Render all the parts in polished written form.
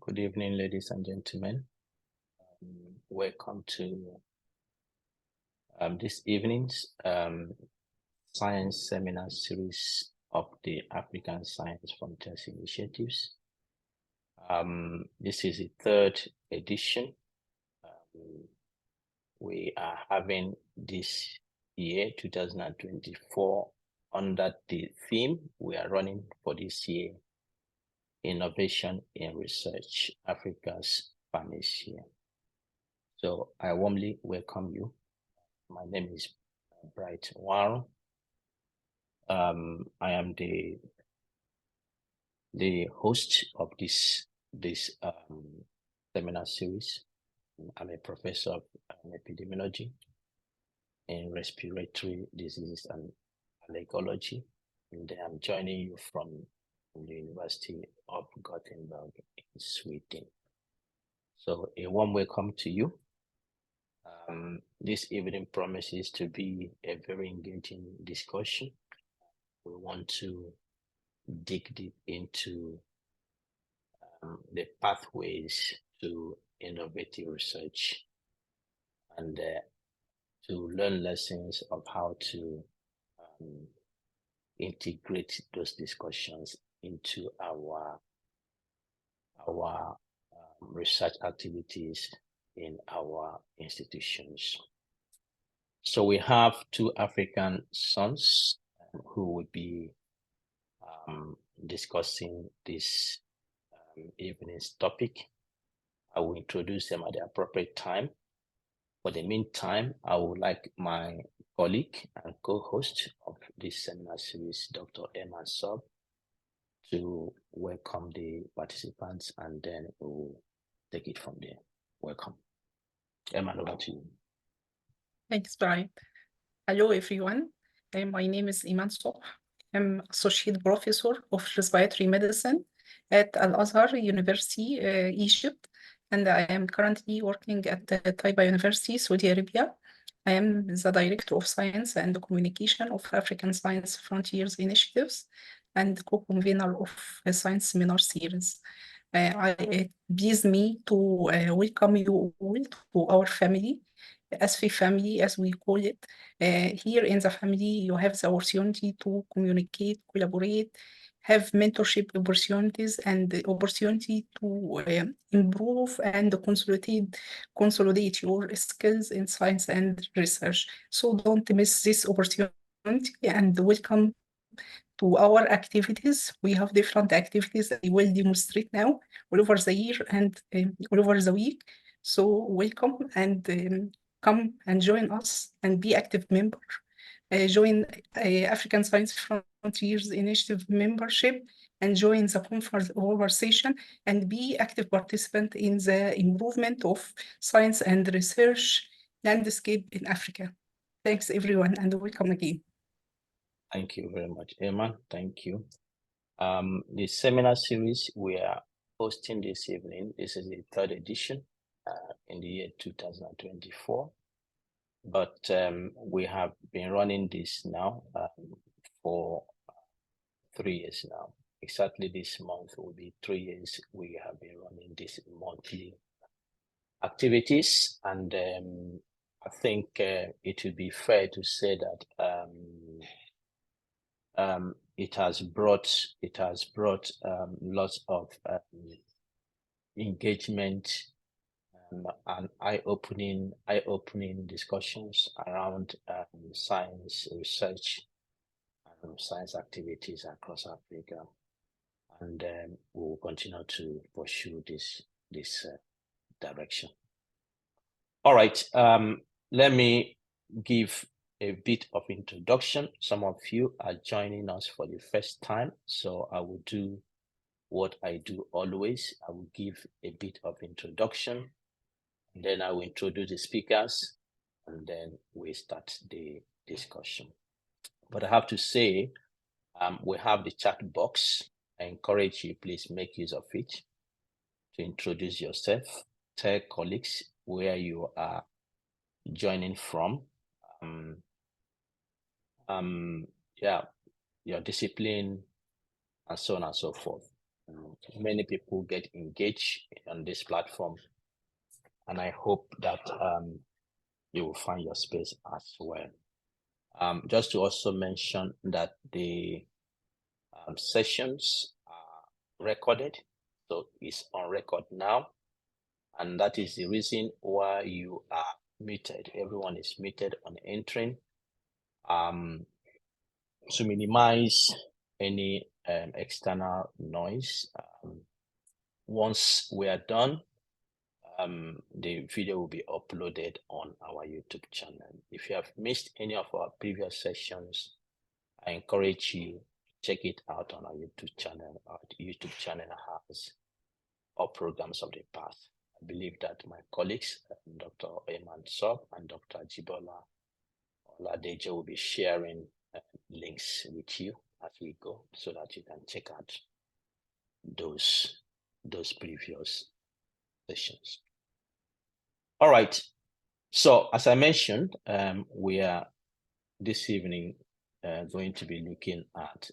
Good evening, ladies and gentlemen. Welcome to this evening's science seminar series of the African Science Frontiers Initiatives. This is the third edition. We are having this year, 2024, under the theme we are running for this year, Innovation in Research, Africa's PANACEA. So I warmly welcome you. My name is Bright Warren. I am the host of this seminar series. I'm a professor of epidemiology in respiratory diseases and allergology, and I'm joining you from the University of Gothenburg in Sweden. So a warm welcome to you. This evening promises to be a very engaging discussion. We want to dig deep into the pathways to innovative research and to learn lessons of how to integrate those discussions into our research activities in our institutions. So we have two African sons who will be discussing this evening's topic. I will introduce them at the appropriate time. For the meantime, I would like my colleague and co-host of this seminar series, Dr. Emma Sub, to welcome the participants, and then we'll take it from there. Welcome. Emma, over to you. Thanks, Brian. Hello, everyone. My name is Iman Soh. I'm Associate Professor of Respiratory Medicine at Al-Azhar University, Egypt, and I am currently working at Taiba University, Saudi Arabia. I am the Director of Science and Communication of African Science Frontiers Initiatives and co-convener of a science seminar series. It pleases me to welcome you all to our family, ASFI family, as we call it. Here in the family, you have the opportunity to communicate, collaborate, have mentorship opportunities, and the opportunity to improve and consolidate your skills in science and research. So don't miss this opportunity, and welcome to our activities. We have different activities that we will demonstrate now all over the year and all over the week. So welcome, and come and join us and be active member. Join African Science Frontiers Initiative membership and join the conversation and be active participant in the improvement of science and research landscape in Africa. Thanks everyone, and welcome again. Thank you very much, Emma. Thank you. The seminar series we are hosting this evening, this is the third edition in the year 2024. But we have been running this now for 3 years now. Exactly this month will be 3 years we have been running this monthly activities. And I think it would be fair to say that it has brought lots of engagement and eye-opening discussions around science research and science activities across Africa, and we will continue to pursue this direction. All right, let me give a bit of introduction. Some of you are joining us for the first time, so I will do what I do always. I will give a bit of introduction, then I will introduce the speakers, and then we start the discussion. But I have to say, we have the chat box. I encourage you, please make use of it to introduce yourself, tell colleagues where you are joining from, your discipline, and so on and so forth. many people get engaged on this platform, and I hope that you will find your space as well. Just to also mention that the sessions are recorded, so it's on record now, and that is the reason why you are muted. Everyone is muted on entering. To minimize any external noise, once we are done, the video will be uploaded on our YouTube channel. If you have missed any of our previous sessions, I encourage you to check it out on our YouTube channel. Our YouTube channel has all programs of the past. I believe that my colleagues, Dr. Eman Sob and Dr. Jibola Oladejo, will be sharing links with you as we go, so that you can check out those previous sessions. All right. So as I mentioned, we are this evening going to be looking at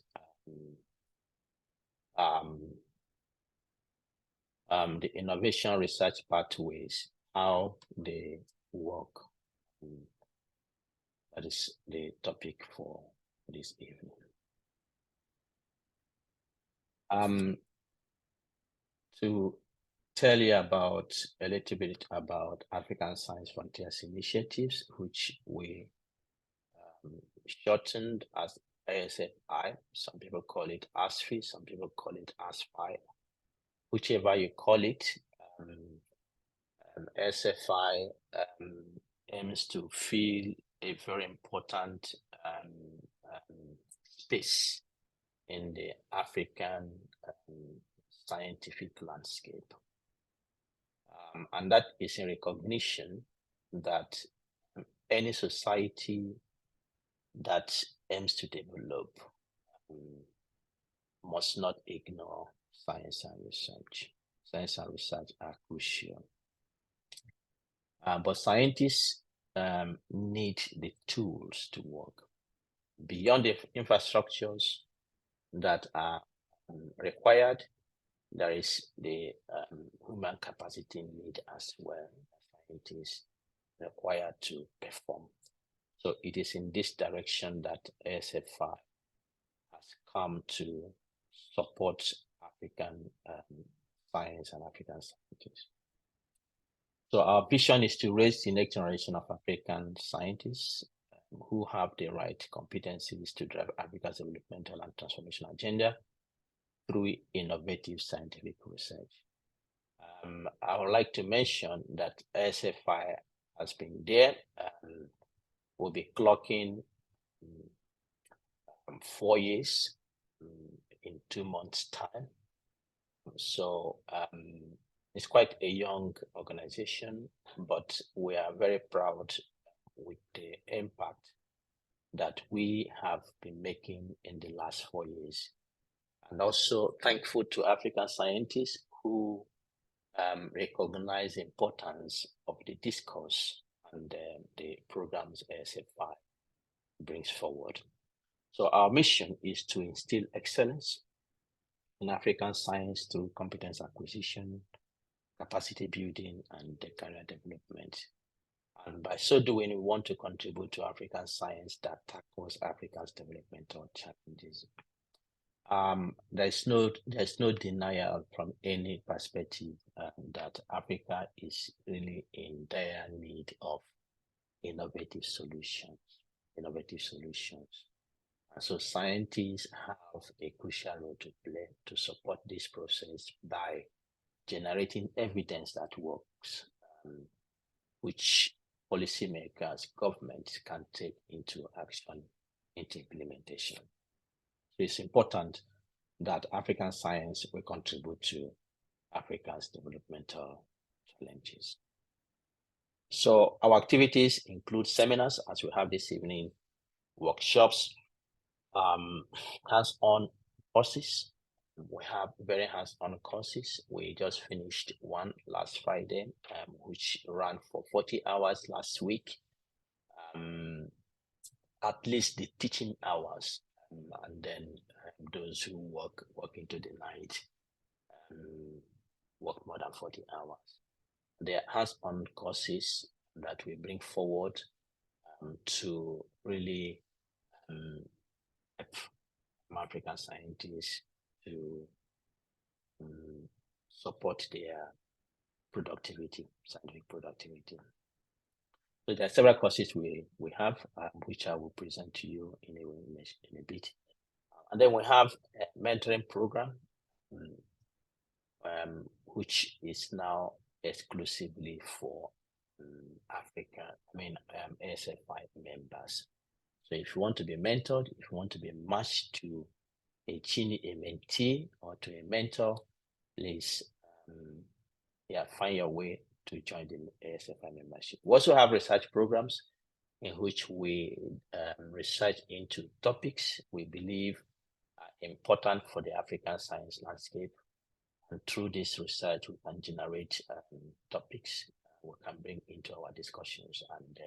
the innovation research pathways, how they work. That is the topic for this evening. To tell you about a little bit about African Science Frontiers Initiatives, which we shortened as ASFI. Some people call it ASFI, some people call it ASFI. Whichever you call it, ASFI aims to fill a very important space in the African scientific landscape. And that is in recognition that any society that aims to develop must not ignore science and research. Science and research are crucial. But scientists need the tools to work. Beyond the infrastructures that are required, there is the human capacity need as well. Scientists required to perform. So it is in this direction that ASFI has come to support African science and African scientists. So our vision is to raise the next generation of African scientists who have the right competencies to drive Africa's developmental and transformation agenda through innovative scientific research. I would like to mention that ASFI has been there and will be clocking 4 years in 2 months' time. So it's quite a young organization, but we are very proud with the impact that we have been making in the last 4 years. And also thankful to African scientists who recognize the importance of the discourse and the programs ASFI brings forward. So our mission is to instill excellence in African science through competence acquisition, capacity building, and career development. And by so doing, we want to contribute to African science that tackles Africa's developmental challenges. There's no denial from any perspective that Africa is really in dire need of innovative solutions. And so scientists have a crucial role to play to support this process by generating evidence that works, which policymakers, governments can take into action, into implementation. So it's important that African science will contribute to Africa's developmental challenges. So our activities include seminars, as we have this evening, workshops, hands-on courses. We have very hands-on courses. We just finished one last Friday, which ran for 40 hours last week. At least the teaching hours, and then those who work into the night. work more than 40 hours. There are hands-on courses that we bring forward to really help African scientists to support their productivity, scientific productivity. So there are several courses we have, which I will present to you in a bit. And then we have a mentoring program, which is now exclusively for ASFI members. So if you want to be mentored, if you want to be matched to a mentee or to a mentor, please find your way to join the ASFI membership. We also have research programs in which we research into topics we believe are important for the African science landscape. And through this research, we can generate topics we can bring into our discussions and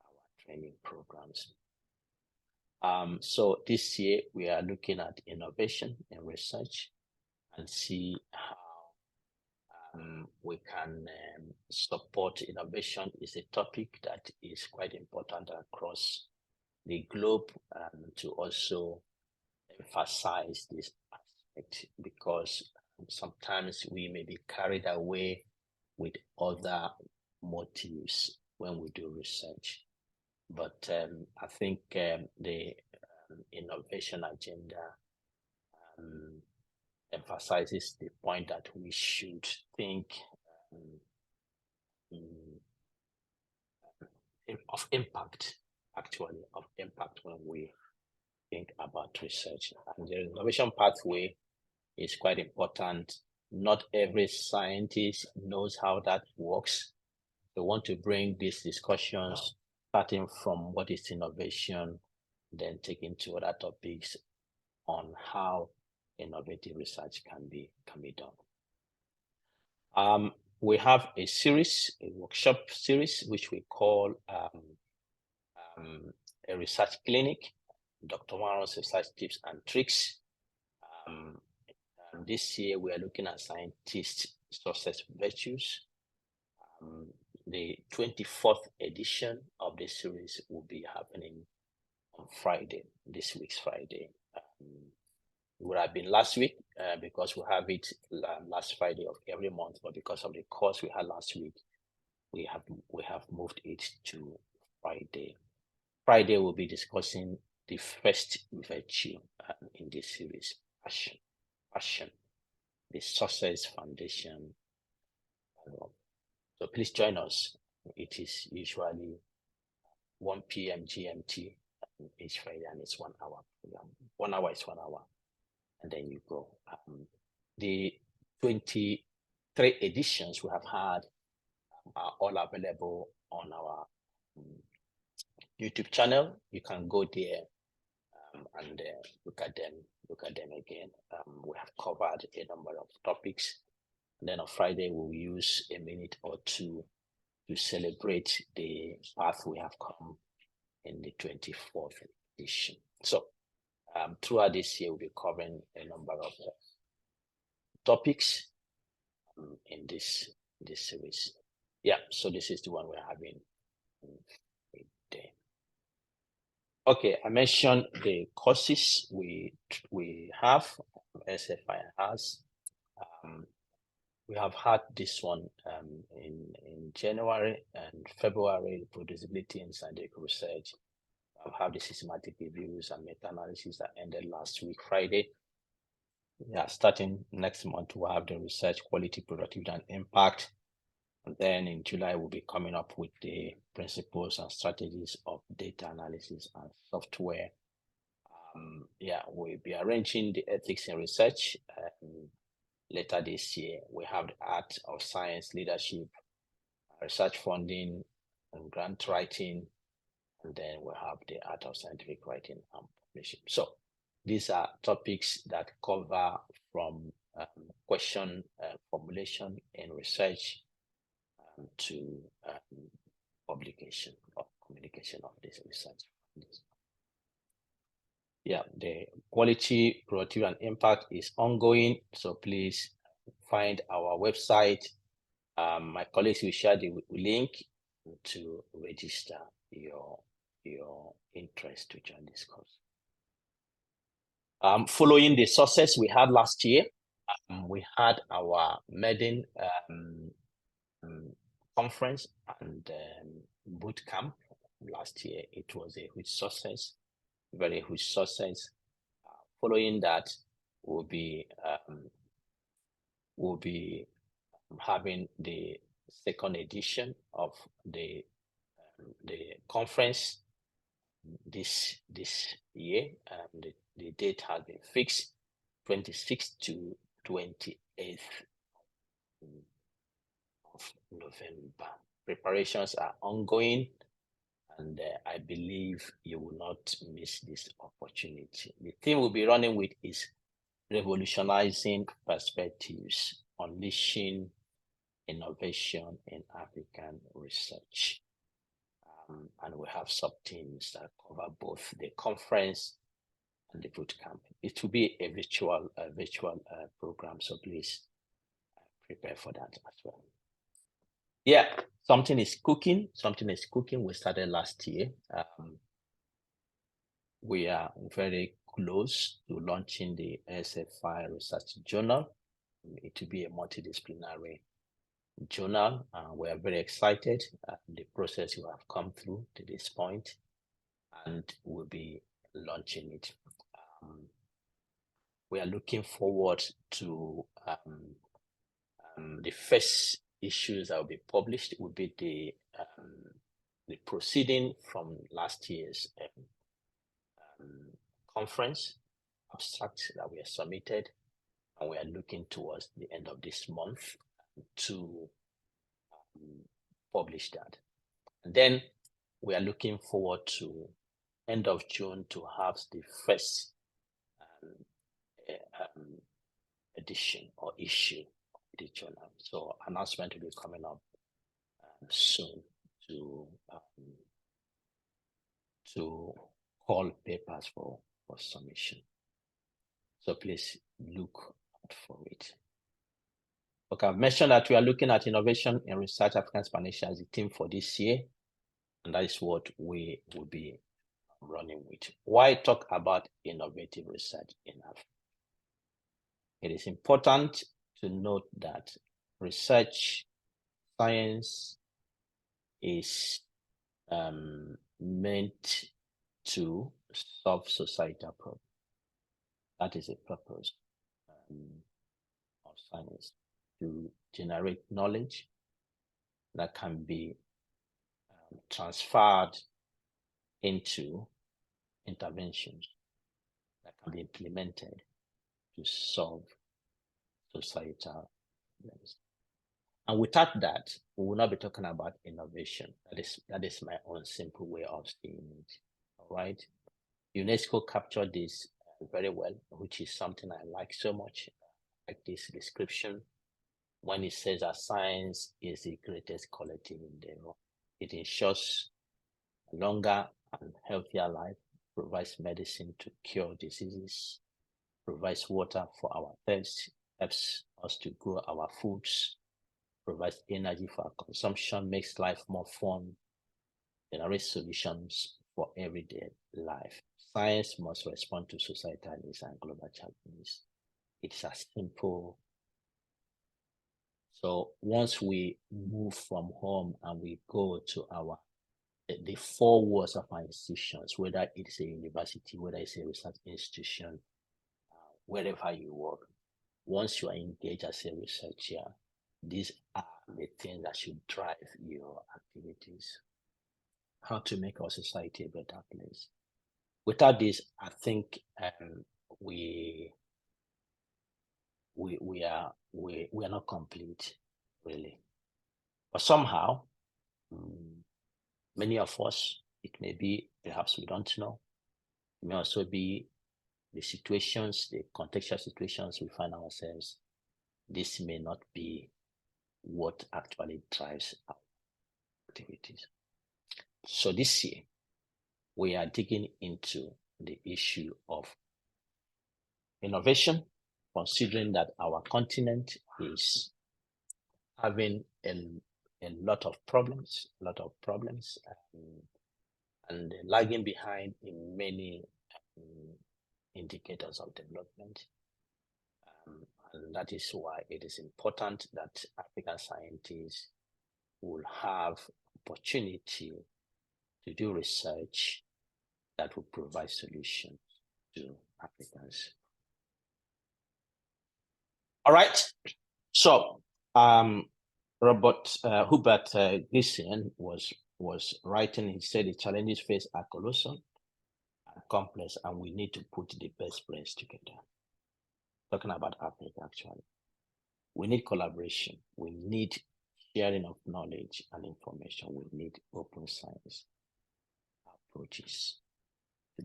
our training programs. So this year, we are looking at innovation and research and see how we can support innovation. Is a topic that is quite important across the globe, to also emphasize this aspect, because sometimes we may be carried away with other motives when we do research. But I think the innovation agenda emphasizes the point that we should think of impact when we think about research. And the innovation pathway is quite important. Not every scientist knows how that works. We want to bring these discussions starting from what is innovation, then taking to other topics on how innovative research can be done. We have a workshop series, which we call a research clinic, Dr. Warren's research tips and tricks. This year, we are looking at scientist success virtues. The 24th edition of this series will be happening on Friday, this week's Friday. It would have been last week because we have it last Friday of every month, but because of the course we had last week, we have moved it to Friday. Friday we'll be discussing the first virtue in this series, passion, the success foundation. So please join us. It is usually 1 p.m. GMT each Friday, and it's 1 hour program. 1 hour is 1 hour, and then you go. The 23 editions we have had are all available on our YouTube channel. You can go there and look at them again. We have covered a number of topics. And then on Friday, we'll use a minute or two to celebrate the path we have come in the 24th edition. So throughout this year, we'll be covering a number of topics in this series. Yeah, so this is the one we're having today. Okay, I mentioned the courses we have, ASFI has. We have had this one in January and February, reproducibility in scientific research. I've had the systematic reviews and meta-analysis that ended last week, Friday. Yeah, starting next month, we'll have the research quality, productivity, and impact. And then in July, we'll be coming up with the principles and strategies of data analysis and software. We'll be arranging the ethics in research. Later this year, we have the art of science leadership, research funding, and grant writing. And then we have the art of scientific writing and publishing. So these are topics that cover from question formulation in research to publication or communication of this research. Yeah, the quality, productivity, and impact is ongoing. So please find our website. My colleagues will share the link to register your interest to join this course. Following the success we had last year, we had our maiden conference and boot camp last year. It was a huge success, very huge success. Following that, we'll be having the second edition of the conference this year. The date has been fixed, 26th to 28th of November. Preparations are ongoing, and I believe you will not miss this opportunity. The theme we'll be running with is revolutionizing perspectives, unleashing innovation in African research. And we have sub-teams that cover both the conference and the boot camp. It will be a virtual program, so please prepare for that as well. Yeah, something is cooking. We started last year. We are very close to launching the ASFI research journal. It will be a multidisciplinary journal. We are very excited at the process we have come through to this point, and we'll be launching it. We are looking forward to the first issues that will be published. Will be the proceeding from last year's conference abstract that we have submitted, and we are looking towards the end of this month to publish that. And then we are looking forward to end of June to have the first edition or issue of the journal. So announcement will be coming up soon to call papers for submission. So please look out for it. Okay, I've mentioned that we are looking at innovation in research African PANACEA as a theme for this year, and that is what we will be running with. Why talk about innovative research in Africa? It is important to note that research science is meant to solve societal problems. That is a purpose of science, to generate knowledge that can be transferred into interventions that can be implemented to solve societal problems. And without that, we will not be talking about innovation. That is my own simple way of seeing it. All right. UNESCO captured this very well, which is something I like so much, like this description, when it says that science is the greatest collective endeavor. It ensures a longer and healthier life, provides medicine to cure diseases, provides water for our thirst, helps us to grow our foods, provides energy for our consumption, makes life more fun, generates solutions for everyday life. Science must respond to societal needs and global challenges. It's as simple. So once we move from home and we go to the four walls of our institutions, whether it's a university, whether it's a research institution, wherever you work, once you are engaged as a researcher, these are the things that should drive your activities. How to make our society a better place. Without this, I think we are not complete, really. But somehow, many of us, it may be perhaps we don't know. It may also be the situations, the contextual situations we find ourselves. This may not be what actually drives our activities. So this year, we are digging into the issue of innovation, considering that our continent is having a lot of problems, and lagging behind in many indicators of development. And that is why it is important that African scientists will have opportunity to do research that will provide solutions to Africans. All right. So Hubert Gissen was writing. He said the challenges faced are colossal and complex, and we need to put the best brains together. Talking about Africa, actually, we need collaboration. We need sharing of knowledge and information. We need open science approaches. To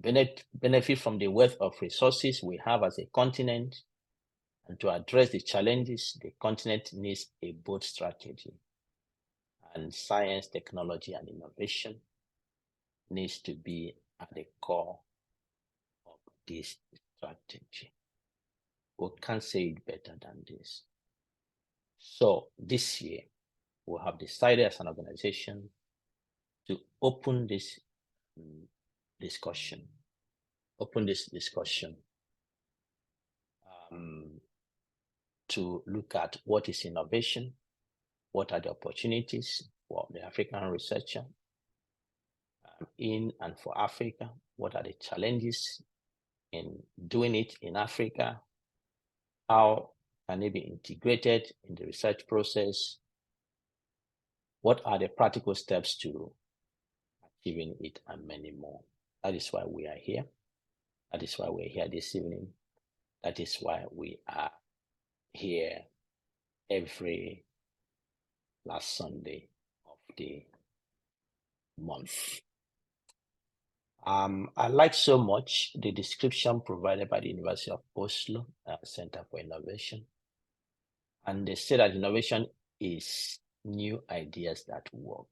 benefit from the wealth of resources we have as a continent, and to address the challenges, the continent needs a bold strategy. And science, technology, and innovation needs to be at the core of this strategy. We can't say it better than this. So this year, we have decided as an organization to open this discussion, to look at what is innovation, what are the opportunities for the African researcher in and for Africa, what are the challenges in doing it in Africa, how can it be integrated in the research process, what are the practical steps to achieving it, and many more. That is why we are here. That is why we're here this evening. That is why we are here every last Sunday of the month. I like so much the description provided by the University of Oslo Center for Innovation. And they say that innovation is new ideas that work.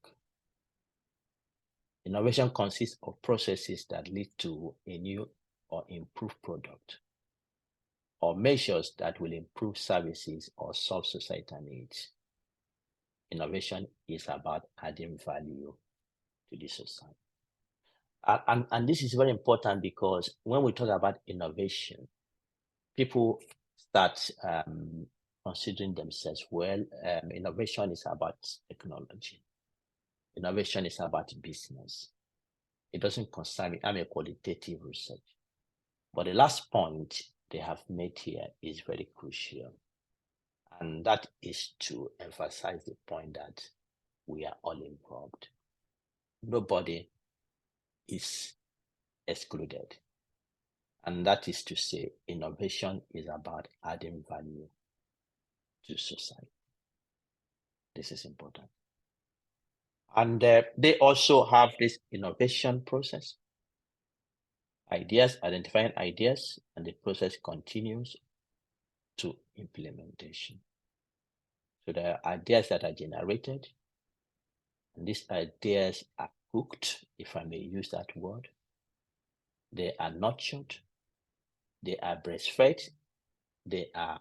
Innovation consists of processes that lead to a new or improved product, or measures that will improve services or solve societal needs. Innovation is about adding value to the society. And this is very important, because when we talk about innovation, people start considering themselves, well, innovation is about technology. Innovation is about business. It doesn't concern me. I'm a qualitative research. But the last point they have made here is very crucial. And that is to emphasize the point that we are all involved. Nobody is excluded. And that is to say, innovation is about adding value to society. This is important. And they also have this innovation process. Identifying ideas, and the process continues to implementation. So there are ideas that are generated, and these ideas are cooked, if I may use that word. They are nurtured, they are breastfed, they are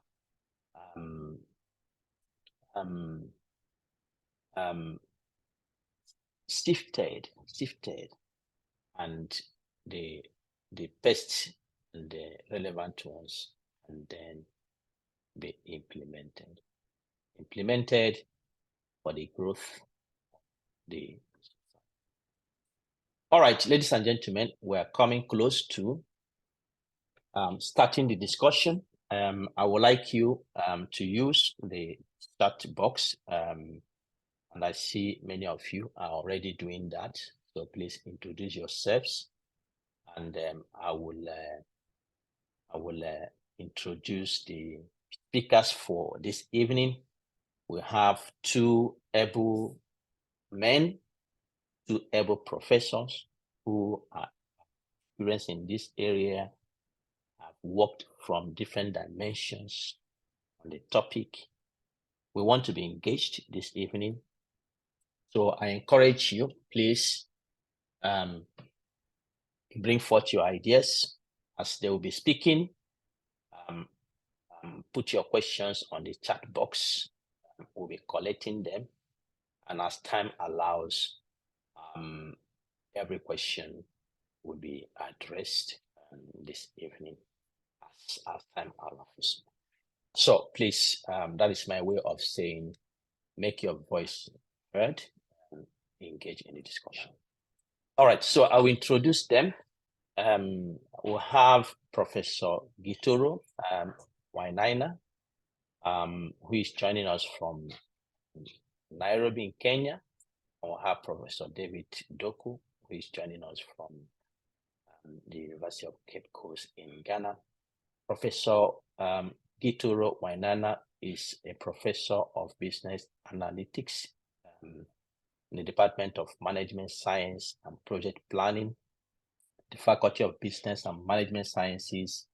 sifted, and the best and the relevant ones, and then be implemented for the growth of the. All right, ladies and gentlemen, we're coming close to starting the discussion. I would like you to use the chat box, and I see many of you are already doing that. So please introduce yourselves, and I will introduce the speakers for this evening. We have two able men, two able professors who are experienced in this area, have worked from different dimensions on the topic. We want to be engaged this evening. So I encourage you, please bring forth your ideas as they will be speaking. Put your questions on the chat box. We'll be collecting them. And as time allows, every question will be addressed this evening as time allows. So please, that is my way of saying, make your voice heard and engage in the discussion. All right, so I will introduce them. We'll have Professor Gituro Wainaina, who is joining us from Nairobi in Kenya. And we'll have Professor David Doku, who is joining us from the University of Cape Coast in Ghana. Professor Gituro Wainaina is a professor of business analytics in the Department of Management Science and Project Planning, the Faculty of Business and Management Sciences,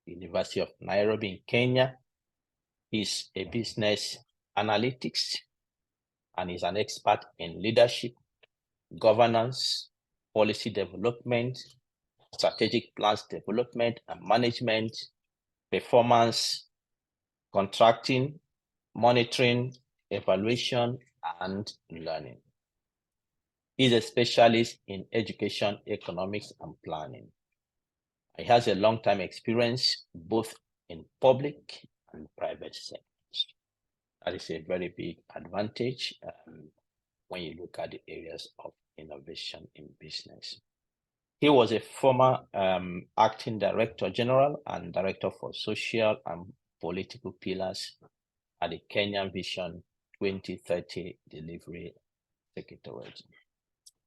University of Nairobi in Kenya. He's a business analytics and is an expert in leadership, governance, policy development, strategic plans development and management, performance, contracting, monitoring, evaluation, and learning. He's a specialist in education, economics, and planning. He has a long-time experience both in public and private sectors. That is a very big advantage when you look at the areas of innovation in business. He was a former acting director general and director for social and political pillars at the Kenyan Vision 2030 Delivery Secretariat.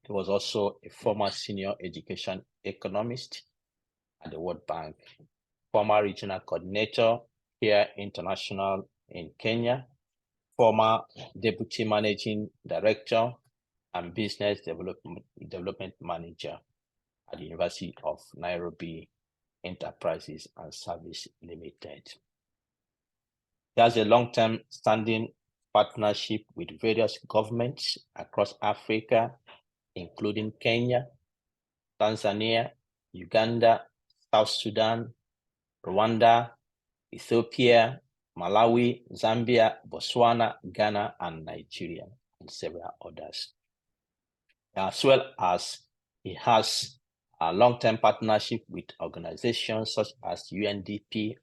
He was also a former senior education economist at the World Bank, former regional coordinator here international in Kenya, former deputy managing director and business development manager at the University of Nairobi Enterprises and Service Limited. He has a long-term standing partnership with various governments across Africa, including Kenya, Tanzania, Uganda, South Sudan, Rwanda, Ethiopia, Malawi, Zambia, Botswana, Ghana, and Nigeria, and several others. As well as he has a long-term partnership with organizations such as UNDP,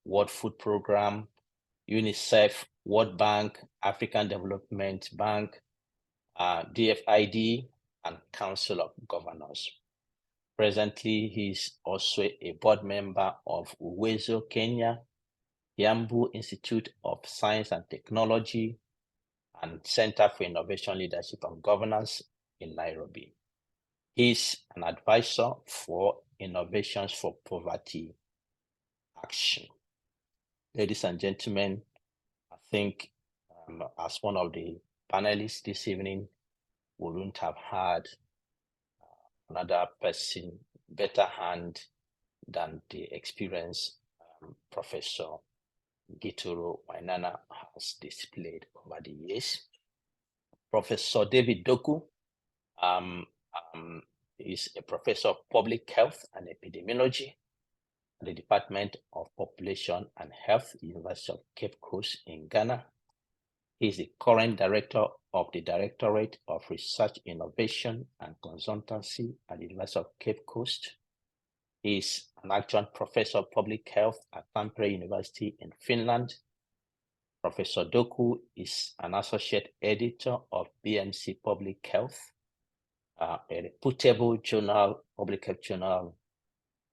World Food Programme, UNICEF, World Bank, African Development Bank, DFID, and Council of Governors. Presently, he is also a board member of Uwezo Kenya, Yambu Institute of Science and Technology, and Center for Innovation, Leadership, and Governance in Nairobi. He is an advisor for Innovations for Poverty Action. Ladies and gentlemen, I think as one of the panelists this evening, we wouldn't have had another person better hand than the experience Professor Gituro Wainaina has displayed over the years. Professor David Doku is a professor of public health and epidemiology at the Department of Population and Health, University of Cape Coast in Ghana. He is the current director of the Directorate of Research, Innovation, and Consultancy at the University of Cape Coast. He is an adjunct professor of public health at Tampere University in Finland. Professor Doku is an associate editor of BMC Public Health, a reputable journal, public health journal,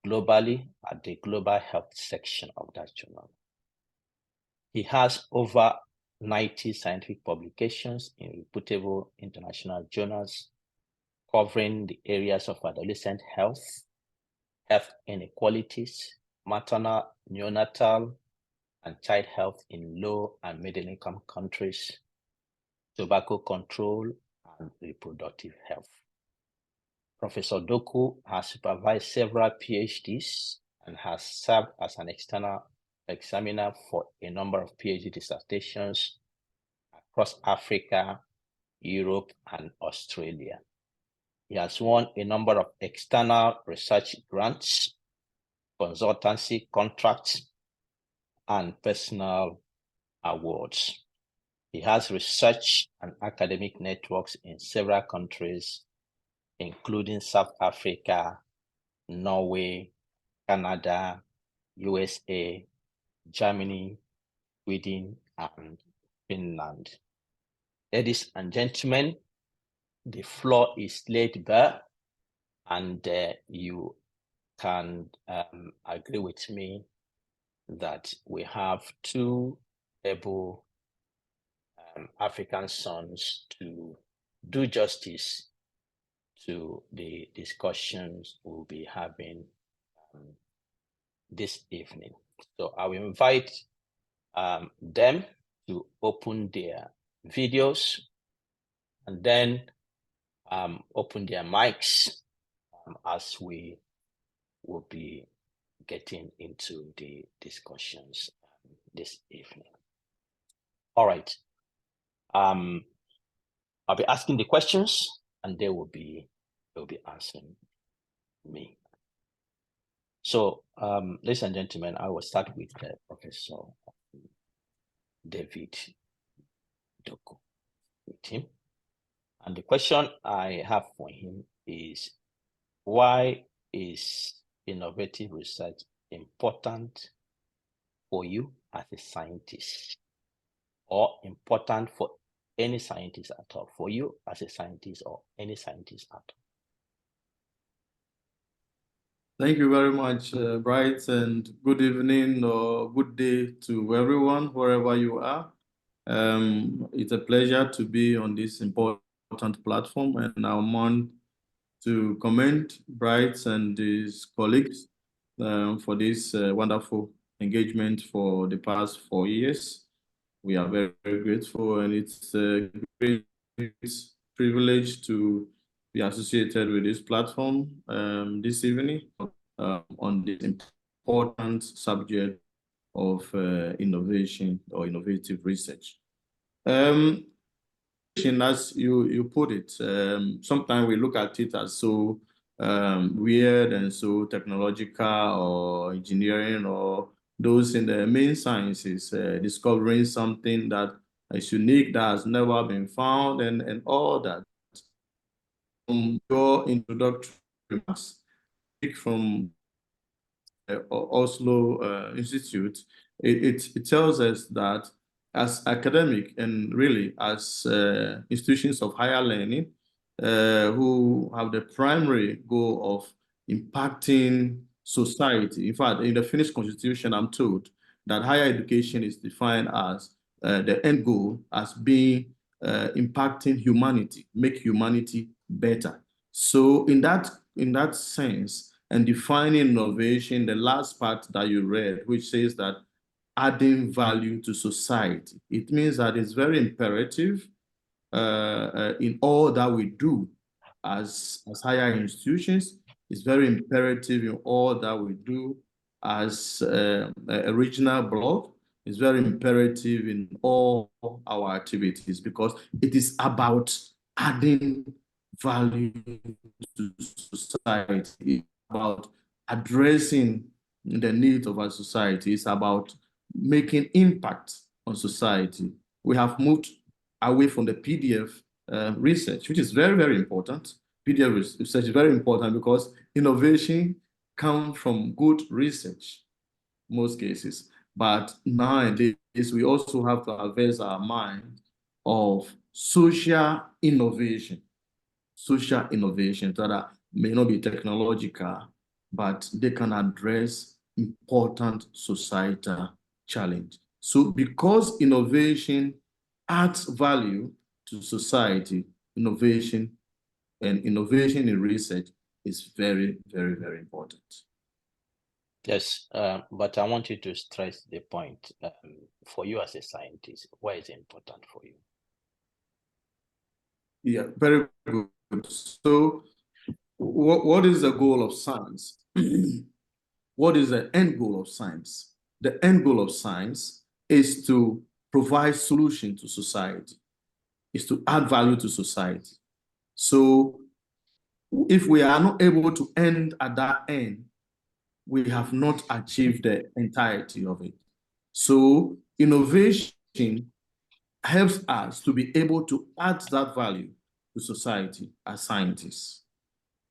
globally at the Global Health section of that journal. He has over 90 scientific publications in reputable international journals covering the areas of adolescent health, health inequalities, maternal, neonatal, and child health in low and middle income countries, tobacco control, and reproductive health. Professor Doku has supervised several PhDs and has served as an external examiner for a number of PhD dissertations across Africa, Europe, and Australia. He has won a number of external research grants, consultancy contracts, and personal awards. He has research and academic networks in several countries, including South Africa, Norway, Canada, USA, Germany, Sweden, and Finland. Ladies and gentlemen, the floor is laid bare, and you can agree with me that we have two able African sons to do justice to the discussions we'll be having this evening. So I will invite them to open their videos and then open their mics as we will be getting into the discussions this evening. All right. I'll be asking the questions and they'll be answering me. So, ladies and gentlemen, I will start with Professor David Doko, with him. And the question I have for him is, why is innovative research important for you as a scientist, or important for any scientist at all, for you as a scientist or any scientist at all? Thank you very much, Bright, and good evening or good day to everyone, wherever you are. It's a pleasure to be on this important platform, and I want to commend Bright and his colleagues for this wonderful engagement for the past 4 years. We are very, very grateful, and it's a great privilege to be associated with this platform this evening on this important subject of innovation or innovative research. As you put it, sometimes we look at it as so weird and so technological or engineering or those in the main sciences, discovering something that is unique, that has never been found, and all that. From your introductory remarks, from Oslo Institute, it tells us that as academic and really as institutions of higher learning who have the primary goal of impacting society. In fact, in the Finnish constitution, I'm told that higher education is defined as the end goal as being impacting humanity, make humanity better. So in that sense, and defining innovation, the last part that you read, which says that adding value to society, it means that it's very imperative in all that we do as higher institutions. It's very imperative in all that we do as a regional bloc. It's very imperative in all our activities because it is about adding value to society, about addressing the needs of our society. It's about making impact on society. We have moved away from the PDF research, which is very, very important. PDF research is very important because innovation comes from good research, most cases. But nowadays, we also have to avert our mind of social innovation that may not be technological, but they can address important societal challenge. So because innovation adds value to society, innovation in research is very, very, very important. Yes, but I want you to stress the point for you as a scientist. Why is it important for you? Yeah, very good. So what is the goal of science? What is the end goal of science? The end goal of science is to provide solution to society, is to add value to society. So if we are not able to end at that end, we have not achieved the entirety of it. So innovation helps us to be able to add that value to society as scientists.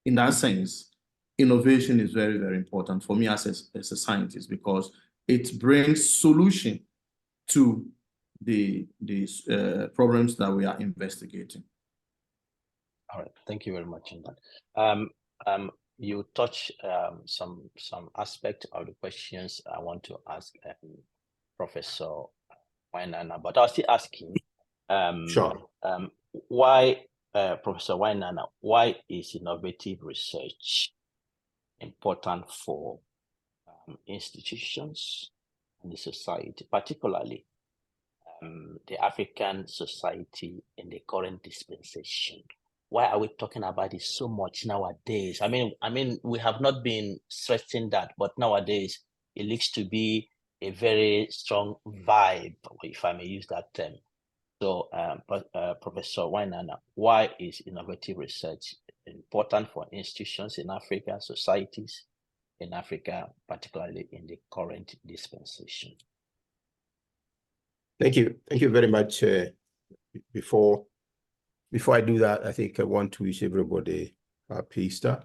In that sense, innovation is very, very important for me as a scientist, because it brings solution to the problems that we are investigating. All right, thank you very much on that. You touch some aspect of the questions I want to ask Professor Wainaina, but I'll still ask him. Sure. Why, Professor Wainaina, why is innovative research important for institutions and the society, particularly the African society in the current dispensation? Why are we talking about it so much nowadays? I mean, we have not been stressing that, but nowadays it looks to be a very strong vibe, if I may use that term. So, Professor Wainaina, why is innovative research important for institutions in Africa, societies in Africa, particularly in the current dispensation? Thank you. Thank you very much. Before I do that, I think I want to wish everybody happy Easter,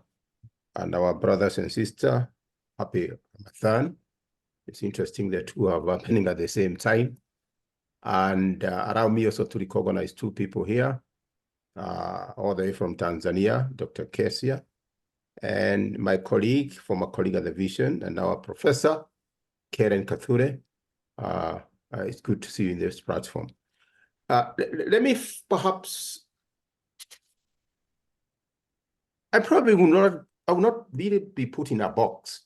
and our brothers and sisters happy Ramadan. It's interesting that two are happening at the same time. And allow me also to recognize two people here, all the way from Tanzania, Dr. Kesia, and my colleague, former colleague at the Vision, and our professor, Karen Kathure. It's good to see you in this platform. Let me perhaps, I will not really be put in a box.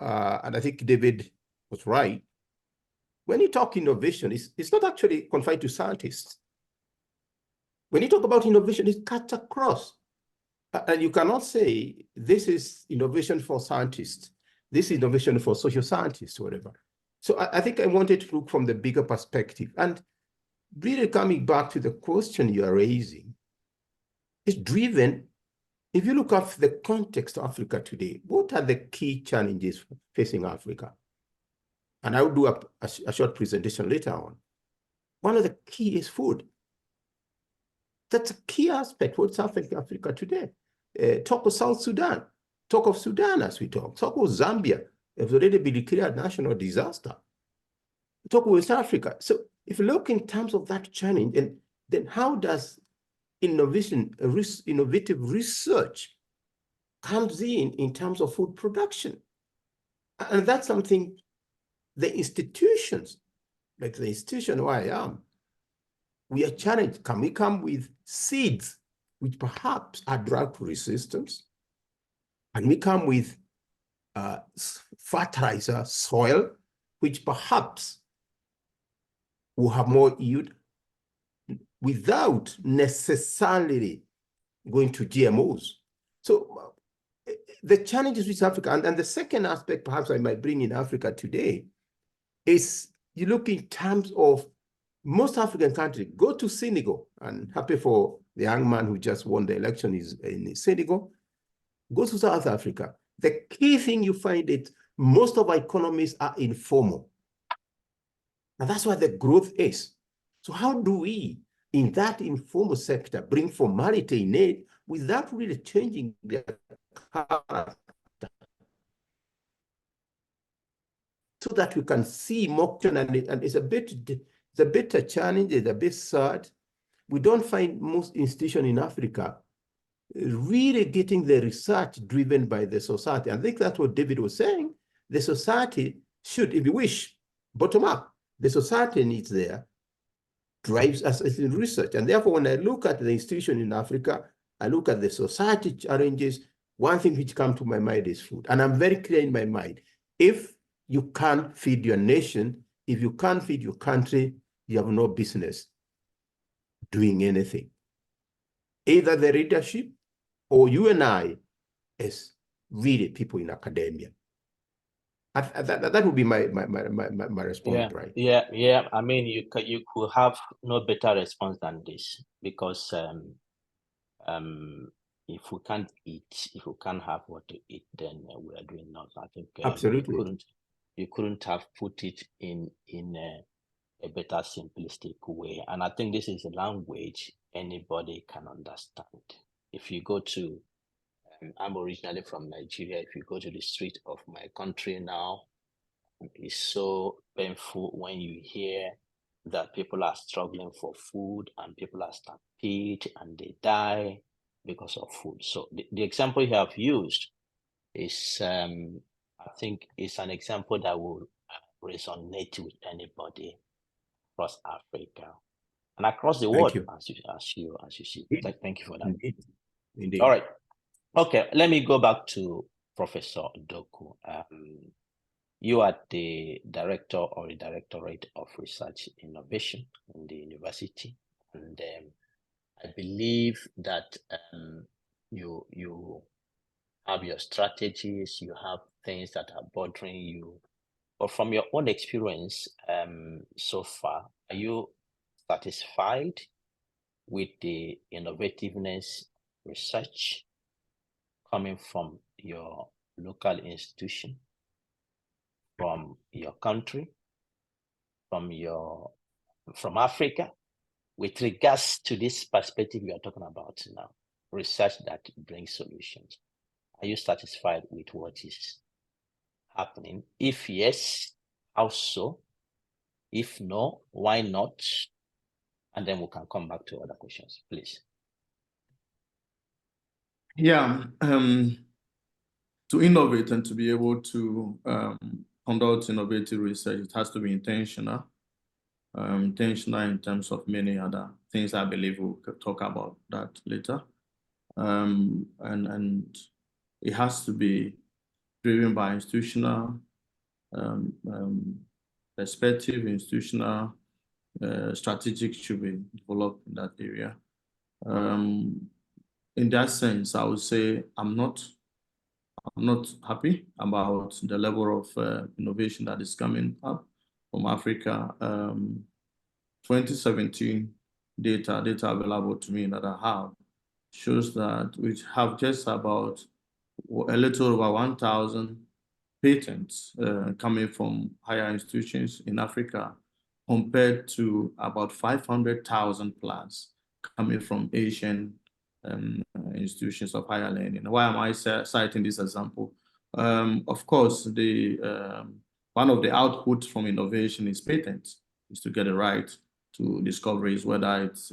And I think David was right. When you talk innovation, it's not actually confined to scientists. When you talk about innovation, it cuts across. And you cannot say this is innovation for scientists, this is innovation for social scientists, whatever. So I think I wanted to look from the bigger perspective. And really coming back to the question you are raising, it's driven, if you look at the context of Africa today, what are the key challenges facing Africa? And I will do a short presentation later on. One of the key is food. That's a key aspect. What's happening in Africa today? Talk of South Sudan. Talk of Sudan as we talk. Talk of Zambia. It's already been declared national disaster. Talk of West Africa. So if you look in terms of that challenge, and then how does innovative research comes in terms of food production? And that's something the institutions, like the institution where I am, we are challenged. Can we come with seeds which perhaps are drought resistant? And we come with fertilizer, soil, which perhaps will have more yield without necessarily going to GMOs. So the challenges with Africa, and the second aspect perhaps I might bring in Africa today is you look in terms of most African countries. Go to Senegal, and happy for the young man who just won the election is in Senegal. Go to South Africa. The key thing you find is most of our economies are informal. And that's where the growth is. So how do we, in that informal sector, bring formality in it without really changing their character, so that we can see more, and it's a bit a challenge, it's a bit sad. We don't find most institutions in Africa really getting the research driven by the society. I think that's what David was saying. The society should, if you wish, bottom up. The society needs there, drives us in research. And therefore, when I look at the institution in Africa, I look at the society challenges, one thing which comes to my mind is food. And I'm very clear in my mind. If you can't feed your nation, if you can't feed your country, you have no business doing anything. Either the leadership or you and I as really people in academia. That would be my response, right? Yeah. I mean, you could have no better response than this, because if we can't eat, if we can't have what to eat, then we are doing nothing. I think absolutely. you couldn't have put it in a better simplistic way. And I think this is a language anybody can understand. If you go to, I'm originally from Nigeria, if you go to the street of my country now, it's so painful when you hear that people are struggling for food and people are stampeded and they die because of food. So the example you have used is, I think, is an example that will resonate with anybody across Africa and across the world, as you see. Thank you for that. Indeed. All right. Okay, let me go back to Professor Doku. You are the director or the Directorate of Research Innovation in the university, and I believe that you have your strategies, you have things that are bothering you. But from your own experience so far, are you satisfied with the innovativeness research coming from your local institution, from your country, from Africa, with regards to this perspective you are talking about now, research that brings solutions? Are you satisfied with what is happening? If yes, how so? If no, why not? And then we can come back to other questions, please. Yeah, to innovate and to be able to conduct innovative research, it has to be intentional. Intentional in terms of many other things. I believe we'll talk about that later. And it has to be driven by institutional perspective, institutional strategic should be developed in that area. In that sense, I would say I'm not happy about the level of innovation that is coming up from Africa. 2017 data available to me that I have shows that we have just about a little over 1,000 patents coming from higher institutions in Africa, compared to about 500,000 plus coming from Asian institutions of higher learning. Why am I citing this example? Of course, one of the outputs from innovation is patents, is to get it right to discoveries, whether it's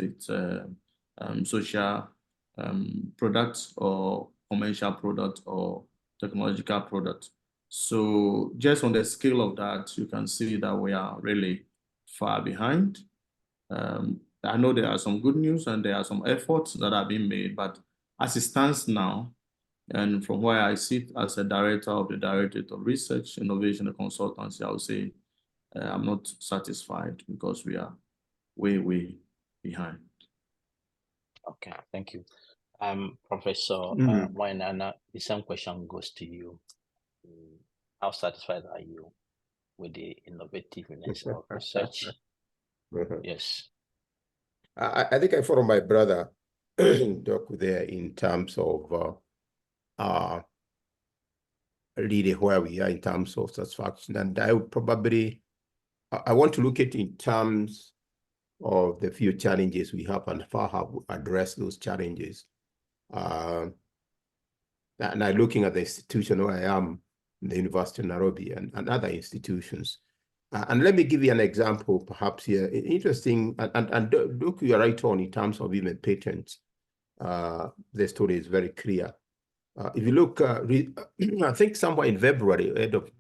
social products or commercial product or technological product. So just on the scale of that, you can see that we are really far behind. I know there are some good news and there are some efforts that are being made, but as it stands now, and from where I sit as a director of the Directorate of Research, Innovation and Consultancy, I would say I'm not satisfied because we are way behind. Okay, thank you. Professor Wainana, the same question goes to you. How satisfied are you with the innovativeness of research? Yes. I think I follow my brother Doku there in terms of really where we are in terms of satisfaction. And I would probably, I want to look at it in terms of the few challenges we have and how have we addressed those challenges. And I'm looking at the institution where I am, the University of Nairobi and other institutions. And let me give you an example, perhaps here. Interesting, and look, you are right on in terms of even patents. The story is very clear. If you look, I think somewhere in February, end of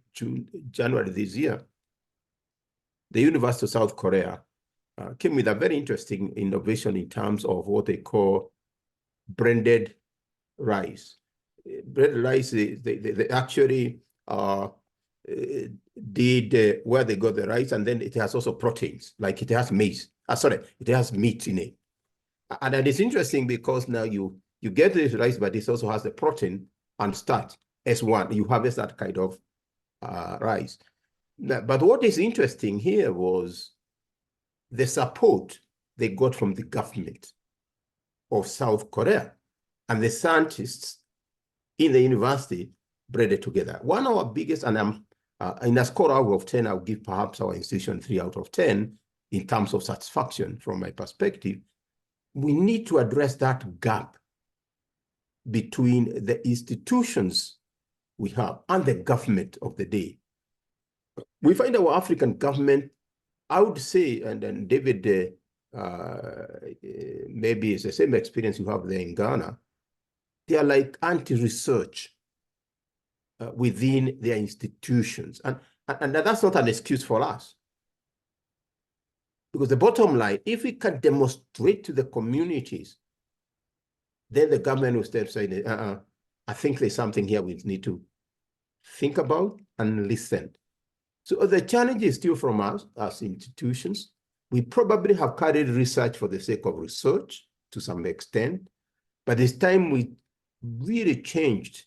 January this year, the University of South Korea came with a very interesting innovation in terms of what they call branded rice. Branded rice, they actually did where they got the rice, and then it has also proteins, like it has maize. It has meat in it. And it's interesting because now you get this rice, but it also has the protein and starch as one. You harvest that kind of rice. But what is interesting here was the support they got from the government of South Korea and the scientists in the university bred it together. One of our biggest, and In a score out of 10, I'll give perhaps our institution 3 out of 10 in terms of satisfaction from my perspective. We need to address that gap between the institutions we have and the government of the day. We find our African government, I would say, and then David, maybe it's the same experience you have there in Ghana, they are like anti-research within their institutions. And that's not an excuse for us. Because the bottom line, if we can demonstrate to the communities, then the government will step saying, I think there's something here we need to think about and listen. So the challenge is still from us as institutions. We probably have carried research for the sake of research to some extent, but it's time we really changed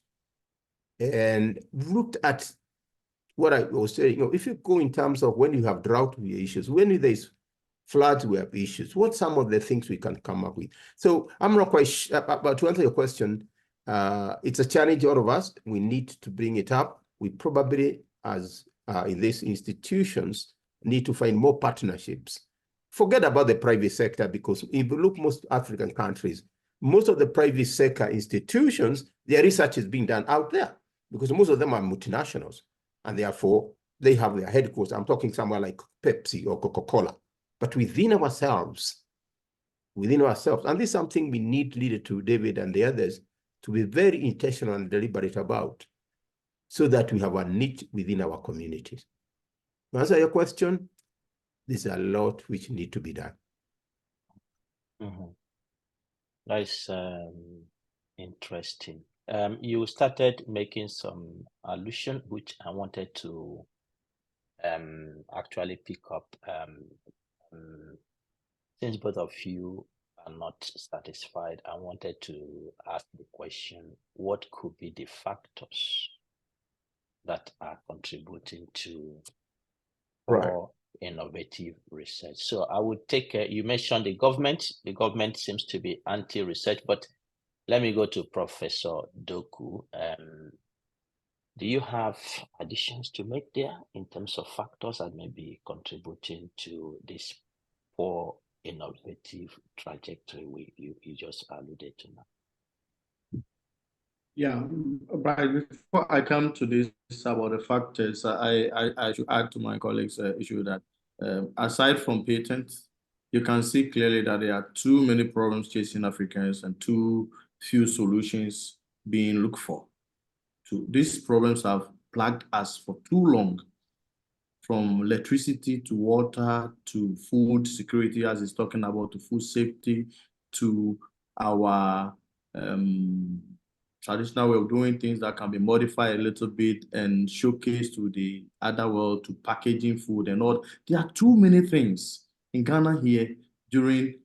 and looked at what I was saying. If you go in terms of when you have drought, we have issues. When there's floods, we have issues. What some of the things we can come up with? So I'm not quite sure, but to answer your question, it's a challenge, all of us. We need to bring it up. We probably, as in these institutions, need to find more partnerships. Forget about the private sector, because if you look most African countries, most of the private sector institutions, their research is being done out there, because most of them are multinationals, and therefore they have their headquarters. I'm talking somewhere like Pepsi or Coca-Cola, but within ourselves, and this is something we need leader to David and the others to be very intentional and deliberate about, so that we have a niche within our communities. To answer your question, there's a lot which need to be done. Mm-hmm. That's interesting. You started making some allusion, which I wanted to actually pick up. Since both of you are not satisfied, I wanted to ask the question, what could be the factors that are contributing to more innovative research? So I would take, you mentioned the government. The government seems to be anti-research, but let me go to Professor Doku. Do you have additions to make there in terms of factors that may be contributing to this poor innovative trajectory you just alluded to now? Yeah, but before I come to this about the factors, I should add to my colleagues' issue that aside from patents, you can see clearly that there are too many problems chasing Africans and too few solutions being looked for. So these problems have plagued us for too long, from electricity to water to food security, as he's talking about, to food safety, to our traditional way of doing things that can be modified a little bit and showcased to the other world, to packaging food and all. There are too many things in Ghana here during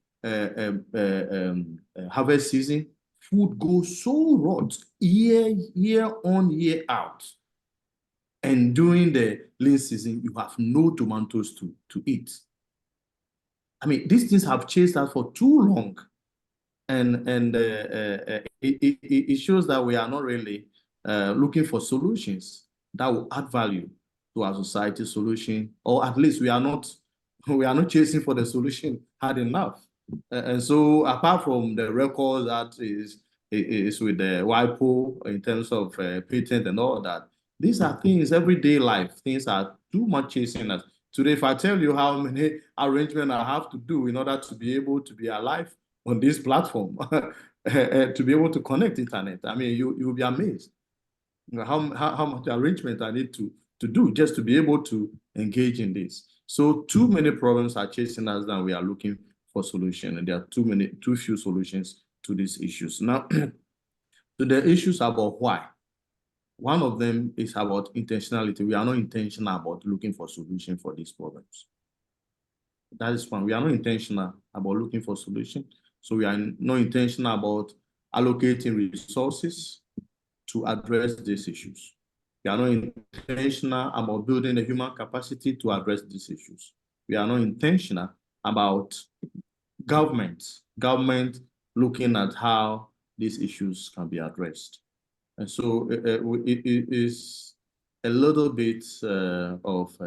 harvest season. Food goes so rot year on, year out. And during the lean season, you have no tomatoes to eat. I mean, these things have chased us for too long. And it shows that we are not really looking for solutions that will add value to our society solution, or at least we are not chasing for the solution hard enough. And so apart from the record that is with the WIPO in terms of patent and all that, these are things, everyday life, things are too much chasing us. Today, if I tell you how many arrangements I have to do in order to be able to be alive on this platform, to be able to connect internet, I mean, you'll be amazed how much arrangement I need to do just to be able to engage in this. So too many problems are chasing us than we are looking for solution, and there are too few solutions to these issues. Now, to the issues about why. One of them is about intentionality. We are not intentional about looking for solution for these problems. That is one. We are not intentional about looking for solution. So we are not intentional about allocating resources to address these issues. We are not intentional about building the human capacity to address these issues. We are not intentional about government looking at how these issues can be addressed. And so it is a little bit of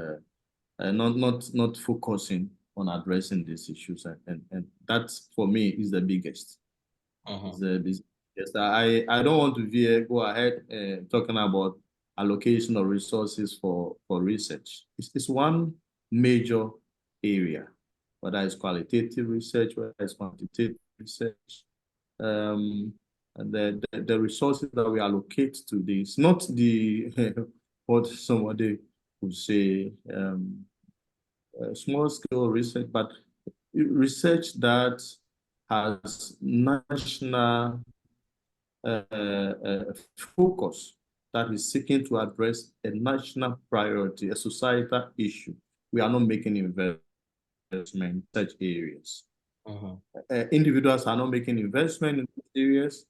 not focusing on addressing these issues, and that for me is the biggest. Is the biggest. I don't want to go ahead talking about allocation of resources for research. It's one major area, whether it's qualitative research, whether it's quantitative research. And the resources that we allocate to this, not the what somebody would say small scale research, but research that has national focus, that is seeking to address a national priority, a societal issue. We are not making investment in such areas. Individuals are not making investment in these areas.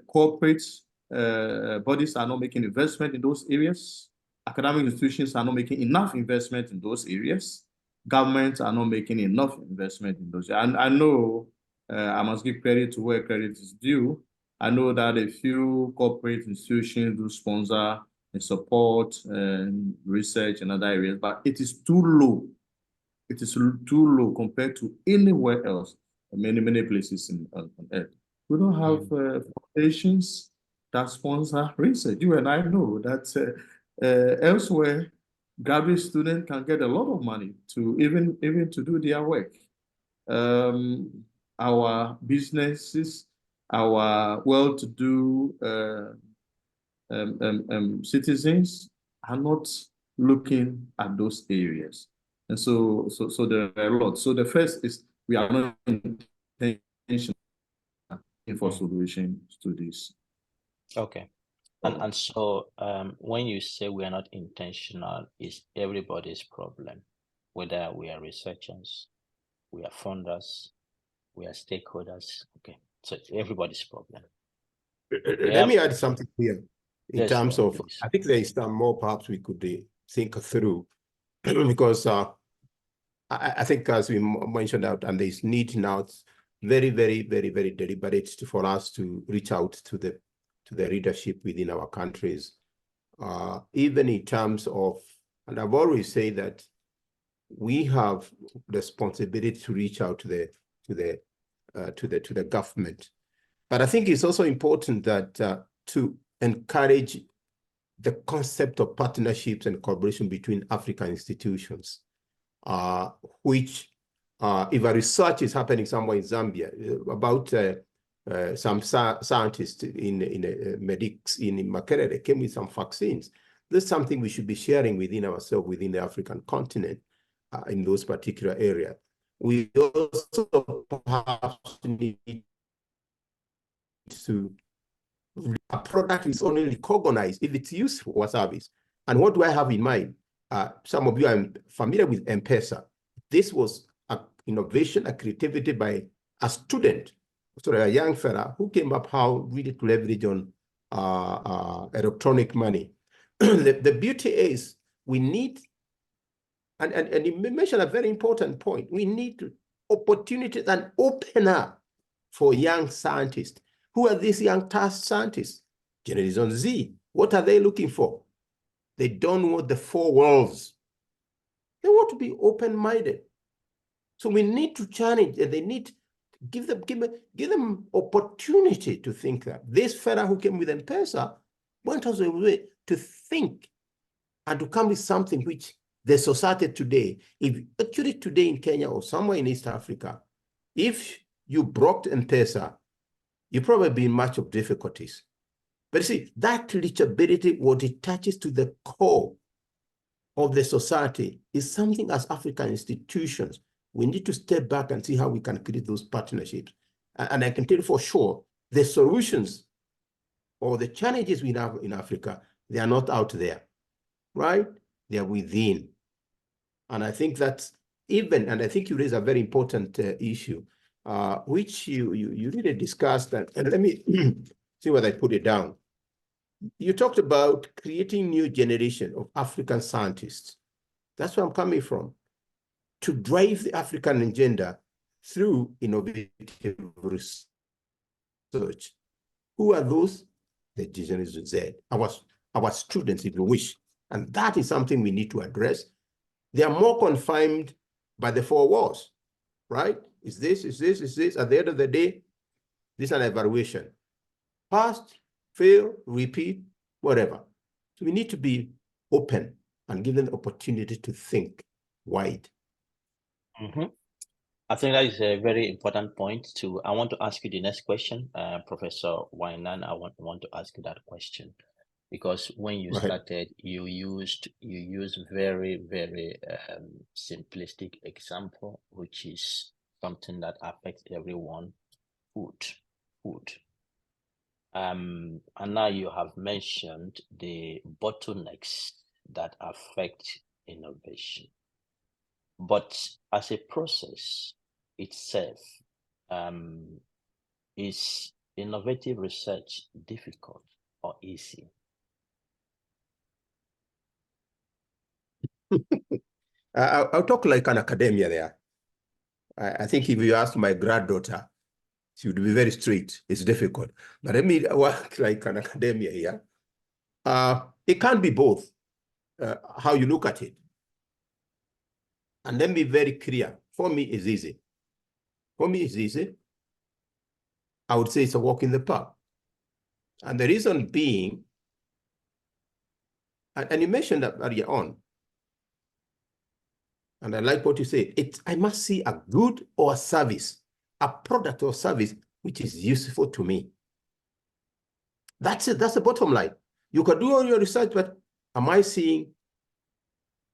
Corporate bodies are not making investment in those areas. Academic institutions are not making enough investment in those areas. Governments are not making enough investment in those. And I know I must give credit to where credit is due. I know that a few corporate institutions do sponsor and support research in other areas, but it is too low. It is too low compared to anywhere else, many places on earth. We don't have foundations that sponsor research. You and I know that elsewhere, graduate students can get a lot of money to even to do their work. Our businesses, our well-to-do citizens are not looking at those areas. And so there are a lot. So the first is we are not intentional for solutions to this. Okay. And so when you say we are not intentional, it's everybody's problem, whether we are researchers, we are funders, we are stakeholders. Okay, so it's everybody's problem. Let me add something here in Yes, terms Lord, of, please. I think there is some more perhaps we could think through because I think as we mentioned out, and there's need now, it's very deliberate for us to reach out to the leadership within our countries, even in terms of, and I've always said that we have responsibility to reach out to the government, but I think it's also important that to encourage the concept of partnerships and collaboration between African institutions, which if a research is happening somewhere in Zambia about some scientists in medics in Makerere came with some vaccines. This is something we should be sharing within ourselves, within the African continent, in those particular areas. We also perhaps need to, a product is only recognized if it's useful or service. And what do I have in mind? Some of you are familiar with M-Pesa. This was an innovation, a creativity by a student, a young fella who came up how really to leverage on electronic money. The beauty is we need, and you mentioned a very important point, we need opportunities and open up for young scientists. Who are these young scientists? Generation Z. What are they looking for? They don't want the four walls. They want to be open-minded. So we need to challenge, and they need to give them opportunity to think that. This fella who came with M-Pesa went us a way to think and to come with something which the society today, if actually today in Kenya or somewhere in East Africa, if you broke M-Pesa, you probably be in much of difficulties. But see, that reachability, what it touches to the core of the society, is something as African institutions, we need to step back and see how we can create those partnerships. And I can tell you for sure, the solutions or the challenges we have in Africa, they are not out there, right? They are within. And I think that's even, and I think you raise a very important issue, which you really discussed, and let me see whether I put it down. You talked about creating new generation of African scientists. That's where I'm coming from. To drive the African agenda through innovative research. Who are those? The Generation Z. our students if we wish. And that is something we need to address. They are more confined by the four walls, right? Is this. At the end of the day, this is an evaluation. Pass, fail, repeat, whatever. So we need to be open and give them the opportunity to think wide. I think that is a very important point too. I want to ask you the next question, Professor Wainan. I want to ask you that question because when you started, you used very simplistic example, which is something that affects everyone. Food. And now you have mentioned the bottlenecks that affect innovation. But as a process itself, is innovative research difficult or easy? I'll talk like an academia there. I think if you ask my granddaughter, she would be very straight. It's difficult. But let me work like an academia here. It can be both, how you look at it. And let me be very clear. For me, it's easy. I would say it's a walk in the park. And the reason being, and you mentioned that earlier on, and I like what you said, I must see a good or a service, a product or service which is useful to me. That's it. That's the bottom line. You can do all your research, but am I seeing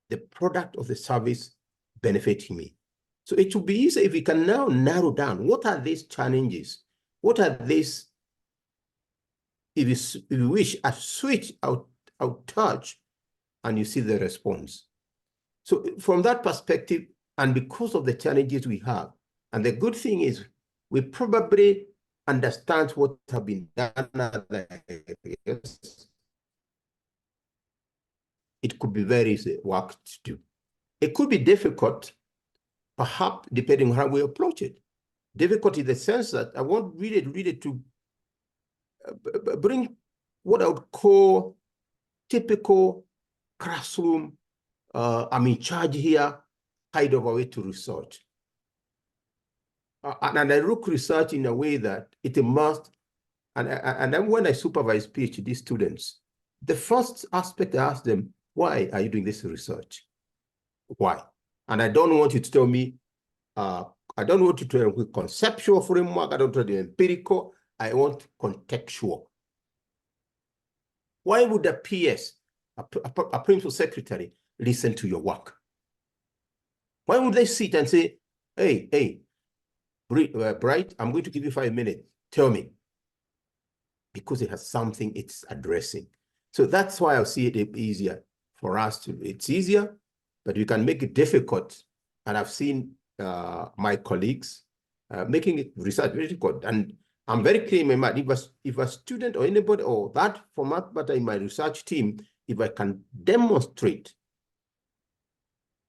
the product or the service benefiting me? So it would be easy if we can now narrow down what are these challenges? What are these, if you wish, a switch out touch and you see the response. So from that perspective, and because of the challenges we have, and the good thing is we probably understand what have been done other areas. It could be very easy work to do. It could be difficult, perhaps depending on how we approach it. Difficult in the sense that I want really to bring what I would call typical classroom, I'm in charge here, kind of a way to research. And I look research in a way that it must, and then when I supervise PhD students, the first aspect I ask them, why are you doing this research? Why? And I don't want you to tell me, I don't want you to tell me conceptual framework, I don't want you to empirical, I want contextual. Why would a PS, a principal secretary, listen to your work? Why would they sit and say, hey, Bright, I'm going to give you 5 minutes. Tell me. Because it has something it's addressing. So that's why I see it easier for us to, it's easier, but we can make it difficult. And I've seen my colleagues making it research very difficult. And I'm very clear in my mind, if a student or anybody or that format matter in my research team, if I can demonstrate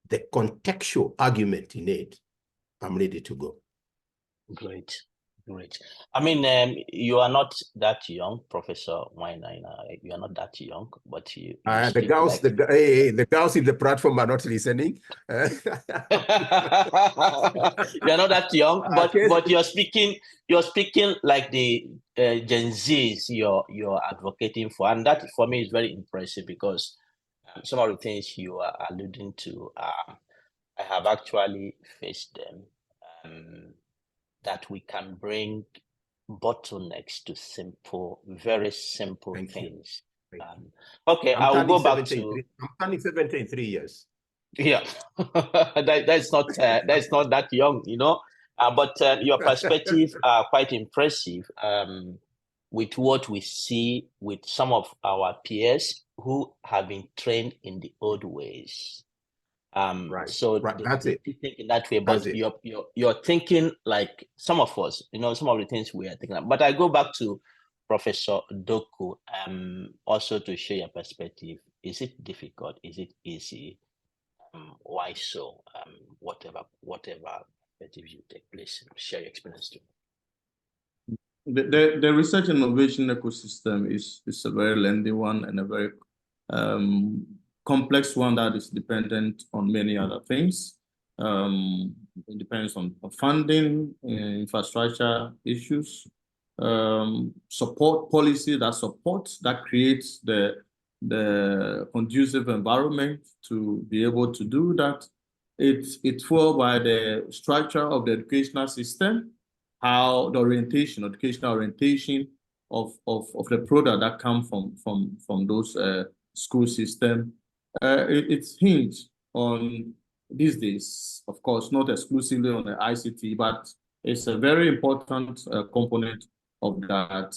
the contextual argument in it, I'm ready to go. Great. I mean, you are not that young, Professor Wainan. You are not that young, but you the girls in the platform are not listening. You are not that young, but you're speaking like the Gen Zs you're advocating for, and that for me is very impressive because some of the things you are alluding to, I have actually faced them. That we can bring bottlenecks to very simple things. Okay, I will go back to. I'm turning 70 in 3 years. Yeah, that's not that young, you know. But your perspective are quite impressive. With what we see with some of our peers who have been trained in the old ways. So that's it. Think in that way, but you're thinking like some of us, you know, some of the things we are thinking about. But I go back to Professor Doku, also to share your perspective. Is it difficult? Is it easy? Why so? Whatever perspective you take, please share your experience too. The research and innovation ecosystem is a very lengthy one and a very complex one that is dependent on many other things. It depends on funding, infrastructure issues, support policy that creates the conducive environment to be able to do that. It's fueled by the structure of the educational system, how the educational orientation of the product that come from those school system. It's hinged on these days, of course, not exclusively on the ICT, but it's a very important component of that,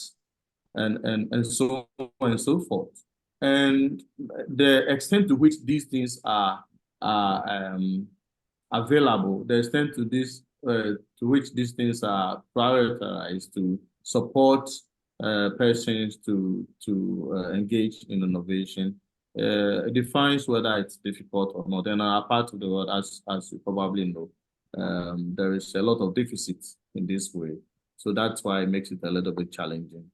and so on and so forth. And the extent to which these things are available, the extent to this to which these things are prioritized to support persons to engage in innovation defines whether it's difficult or not. And our part of the world, as you probably know, there is a lot of deficits in this way. So that's why it makes it a little bit challenging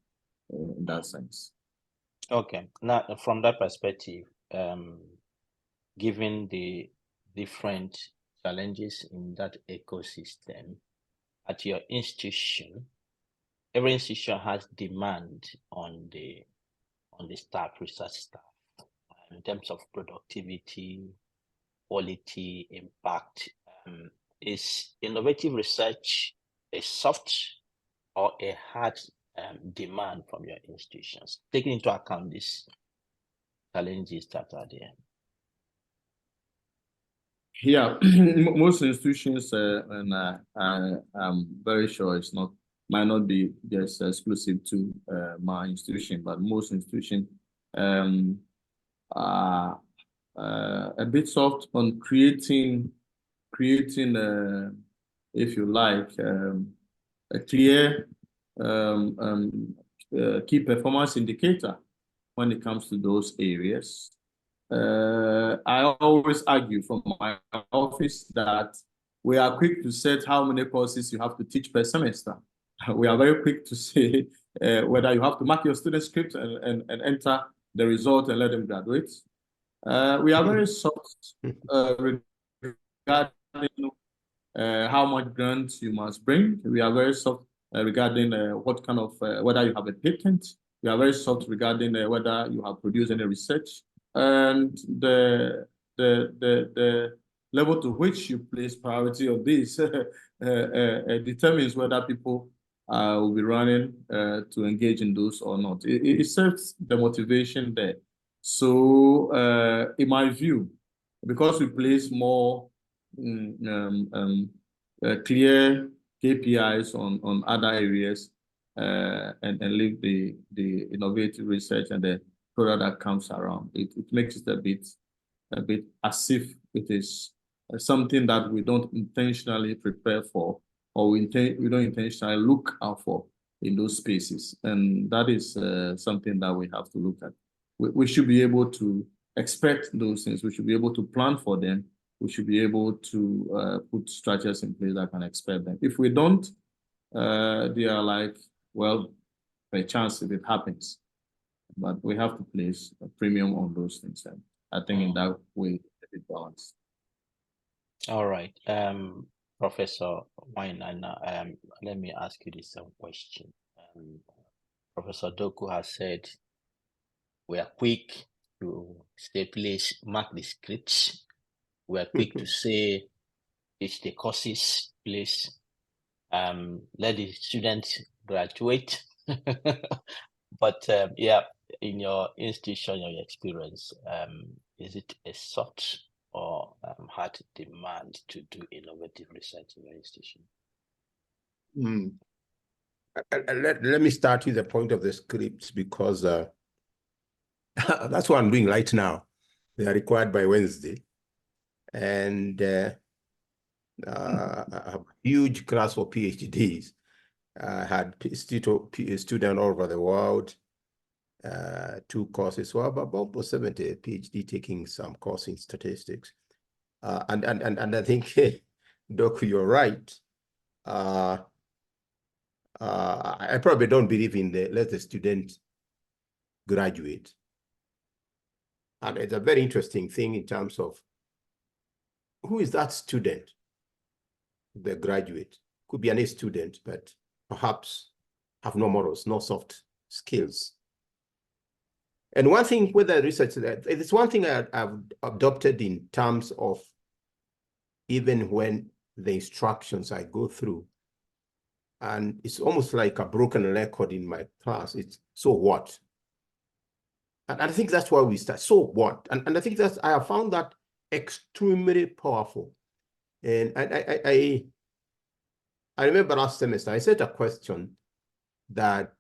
in that sense. Okay, now from that perspective, given the different challenges in that ecosystem at your institution, every institution has demand on the staff, research staff, in terms of productivity, quality, impact. Is innovative research a soft or a hard demand from your institutions, taking into account these challenges that are there? Yeah, most institutions, and I'm very sure might not be just exclusive to my institution, but most institutions are a bit soft on creating, if you like, a clear key performance indicator when it comes to those areas. I always argue from my office that we are quick to set how many courses you have to teach per semester. We are very quick to say whether you have to mark your student script and enter the result and let them graduate. We are very soft regarding how much grants you must bring. We are very soft regarding what kind of, whether you have a patent. We are very soft regarding whether you have produced any research. And the level to which you place priority on this determines whether people will be running to engage in those or not. It serves the motivation there. So in my view, because we place more clear KPIs on other areas and leave the innovative research and the product that comes around, it makes it a bit as if it is something that we don't intentionally prepare for, or we don't intentionally look out for in those spaces. And that is something that we have to look at. We should be able to expect those things. We should be able to plan for them. We should be able to put structures in place that can expect them. If we don't, they are like, well, by chance if it happens. But we have to place a premium on those things. And I think in that way, it balanced. All right. Professor Wainaina, let me ask you this question. Professor Doku has said we are quick to say, please mark the scripts. We are quick to say, teach the courses, please. Let the students graduate. But yeah, in your institution, your experience, is it a soft or hard demand to do innovative research in your institution? Let me start with the point of the scripts, because that's what I'm doing right now. They are required by Wednesday. And a huge class for PhDs. I had students all over the world, 2 courses, so about 70 PhD taking some course in statistics. And I think, Doc, you're right. I probably don't believe in let the student graduate. And it's a very interesting thing in terms of who is that student, the graduate. Could be any student, but perhaps have no morals, no soft skills. And one thing with the research, it's one thing I've adopted in terms of even when the instructions I go through, and it's almost like a broken record in my class. It's so what? And I think that's why we start. So what? And I think I have found that extremely powerful. And I remember last semester I set a question that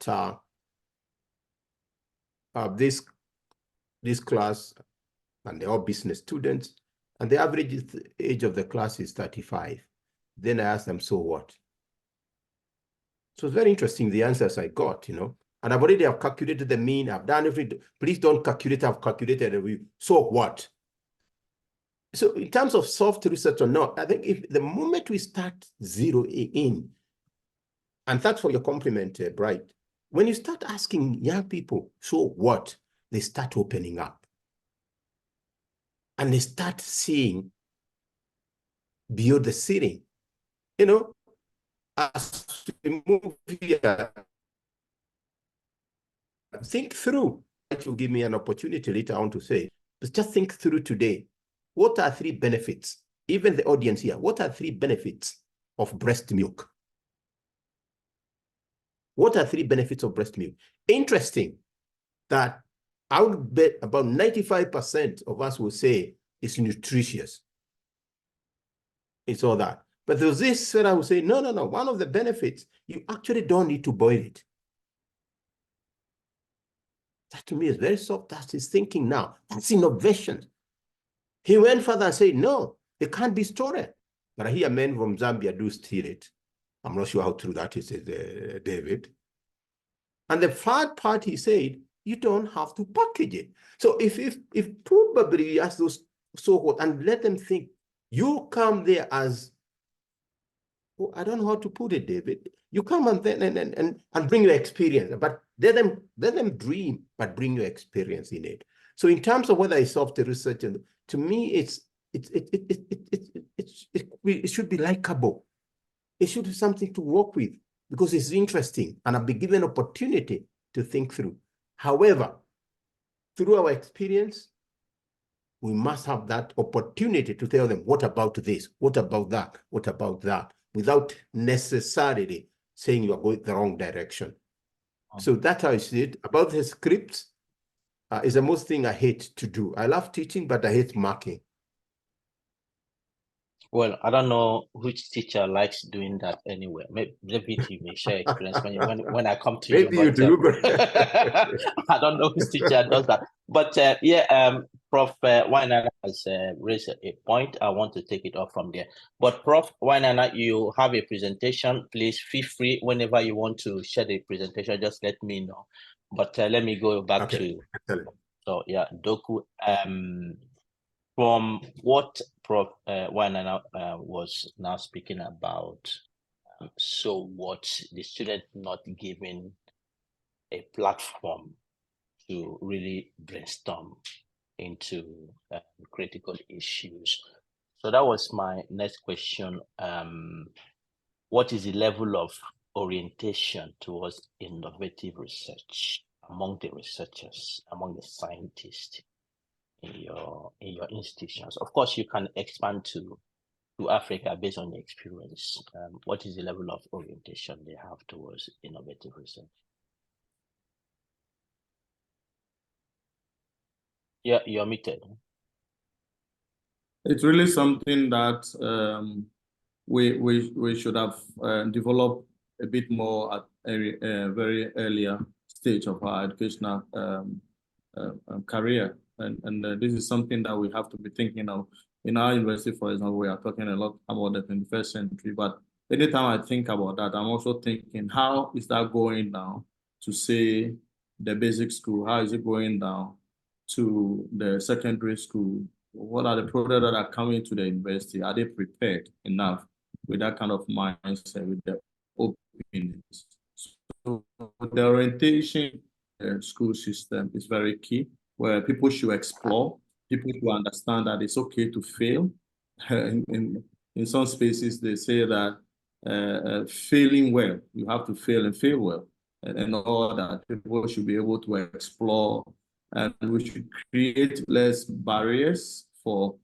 this class, and they're all business students, and the average age of the class is 35. Then I asked them, so what? So it's very interesting, the answers I got, and I've already calculated the mean. I've done everything. Please don't calculate. I've calculated it. So what? So in terms of soft research or not, I think if the moment we start zeroing in, and thanks for your compliment, Bright, when you start asking young people, so what? They start opening up. And they start seeing beyond the ceiling. As we move here, think through. It will give me an opportunity later on to say, but just think through today. What are 3 benefits? Even the audience here, what are 3 benefits of breast milk? What are 3 benefits of breast milk? Interesting that I would bet about 95% of us will say it's nutritious. It's all that. But there's this that I would say, no. One of the benefits, you actually don't need to boil it. That to me is very soft. That's his thinking now. That's innovation. He went further and said, no, it can't be stored. But I hear men from Zambia do steal it. I'm not sure how true that is, David. And the third part, he said, you don't have to package it. So if probably you ask those so what, and let them think, you come there as, I don't know how to put it, David. You come and then and bring your experience, but let them dream, but bring your experience in it. So in terms of whether it's soft research, to me, it should be likable. It should be something to work with because it's interesting and I'll be given opportunity to think through. However, through our experience, we must have that opportunity to tell them, what about this? What about that? What about that? Without necessarily saying you're going the wrong direction. So that's how I see it. About the scripts, is the most thing I hate to do. I love teaching, but I hate marking. Well, I don't know which teacher likes doing that anyway. Maybe you may share experience when I come to Maybe you. You do. I don't know which teacher does that. But Prof. Wainana has raised a point. I want to take it off from there. But Prof. Wainana, you have a presentation. Please feel free whenever you want to share the presentation. Just let me know. But let me go back to. So yeah, Doku. From what Prof. Wainana was now speaking about, so what the student not given a platform to really brainstorm into critical issues. So that was my next question. What is the level of orientation towards innovative research among the researchers, among the scientists in your institutions? Of course, you can expand to Africa based on your experience. What is the level of orientation they have towards innovative research? Yeah, you're muted. It's really something that we should have developed a bit more at a very earlier stage of our educational career. And this is something that we have to be thinking of. In our university, for example, we are talking a lot about the 21st century, but anytime I think about that, I'm also thinking, how is that going down to, say, the basic school? How is it going down to the secondary school? What are the products that are coming to the university? Are they prepared enough with that kind of mindset, with the openness? the orientation school system is very key, where people should explore, people should understand that it's okay to fail. In some spaces, they say that failing well, you have to fail and fail well, and all that. People should be able to explore, and we should create less barriers for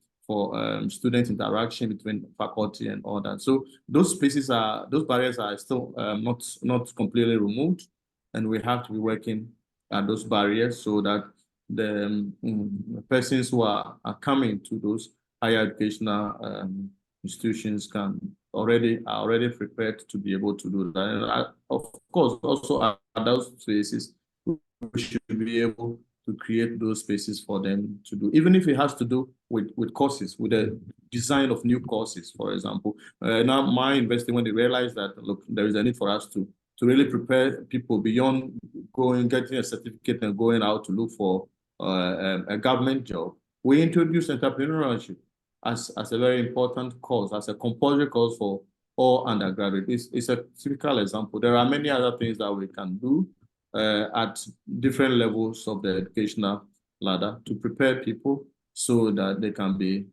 student interaction between faculty and all that. So those barriers are still not completely removed, and we have to be working at those barriers so that the persons who are coming to those higher educational institutions are already prepared to be able to do that. And of course, also at those spaces, we should be able to create those spaces for them to do, even if it has to do with courses, with the design of new courses, for example. Now, my university, when they realized that, look, there is a need for us to really prepare people beyond getting a certificate and going out to look for a government job, we introduced entrepreneurship as a very important course, as a compulsory course for all undergraduates. It's a typical example. There are many other things that we can do at different levels of the educational ladder to prepare people so that they can be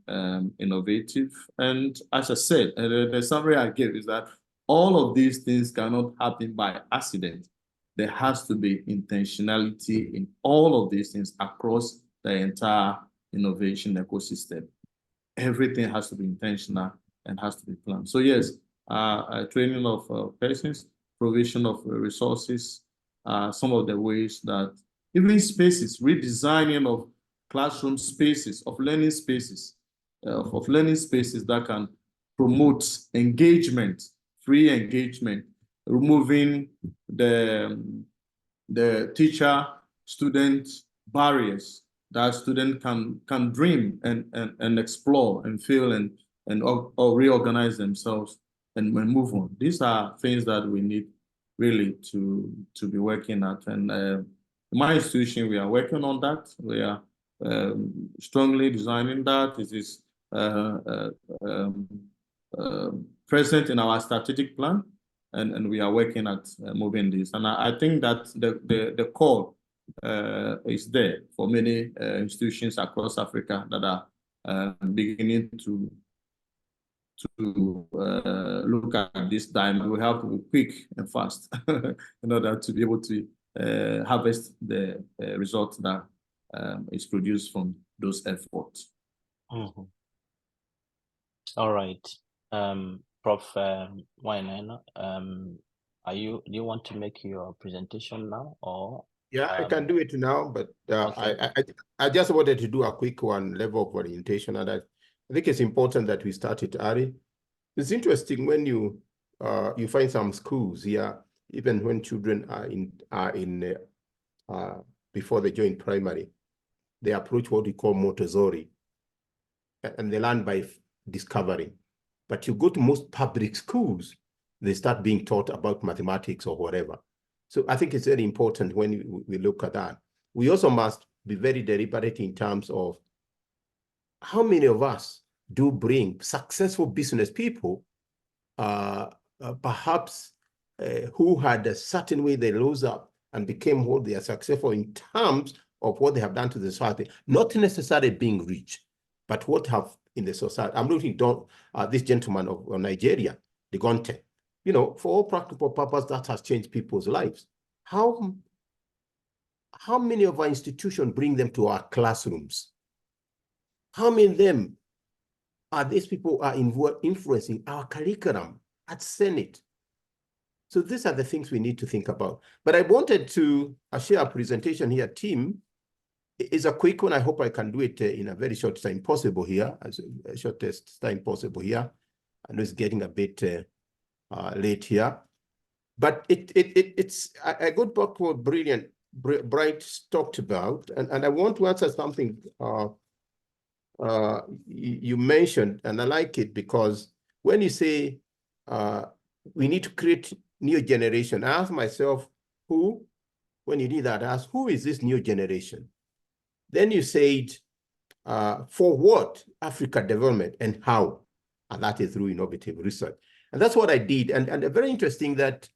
innovative. And as I said, the summary I gave is that all of these things cannot happen by accident. There has to be intentionality in all of these things across the entire innovation ecosystem. Everything has to be intentional and has to be planned. So yes, training of persons, provision of resources, some of the ways that even spaces, redesigning of classroom spaces, of learning spaces that can promote engagement, free engagement, removing the teacher-student barriers that students can dream and explore and feel and or reorganize themselves and move on. These are things that we need really to be working at. And in my institution, we are working on that. We are strongly designing that. It is present in our strategic plan, and we are working at moving this. And I think that the core is there for many institutions across Africa that are beginning to look at this time. We have to be quick and fast in order to be able to harvest the results that is produced from those efforts. Mm-hmm. All right, Prof. Wainaina, do you want to make your presentation now, or? Yeah, I can do it now, but okay. I just wanted to do a quick level of orientation, and I think it's important that we start it early. It's interesting when you find some schools here, even when children are in before they join primary, they approach what we call Montessori, and they learn by discovering. But you go to most public schools, they start being taught about mathematics or whatever. So I think it's very important when we look at that. We also must be very deliberate in terms of how many of us do bring successful business people, perhaps who had a certain way they rose up and became what they are successful in terms of what they have done to the society, not necessarily being rich, but what have in the society. I'm looking at this gentleman of Nigeria, the Gonte. You know, for all practical purpose, that has changed people's lives. How many of our institutions bring them to our classrooms? How many of them are these people are influencing our curriculum at Senate? So these are the things we need to think about. But I wanted to share a presentation here. Team is a quick one. I hope I can do it in a very short time possible here, as shortest time possible here. I know it's getting a bit late here, but it's a good book what Bright talked about, and I want to answer something you mentioned, and I like it because when you say we need to create new generation, I ask myself, when you did that, I ask, who is this new generation? Then you said, for what Africa development and how? And that is through innovative research. And that's what I did. And very interesting that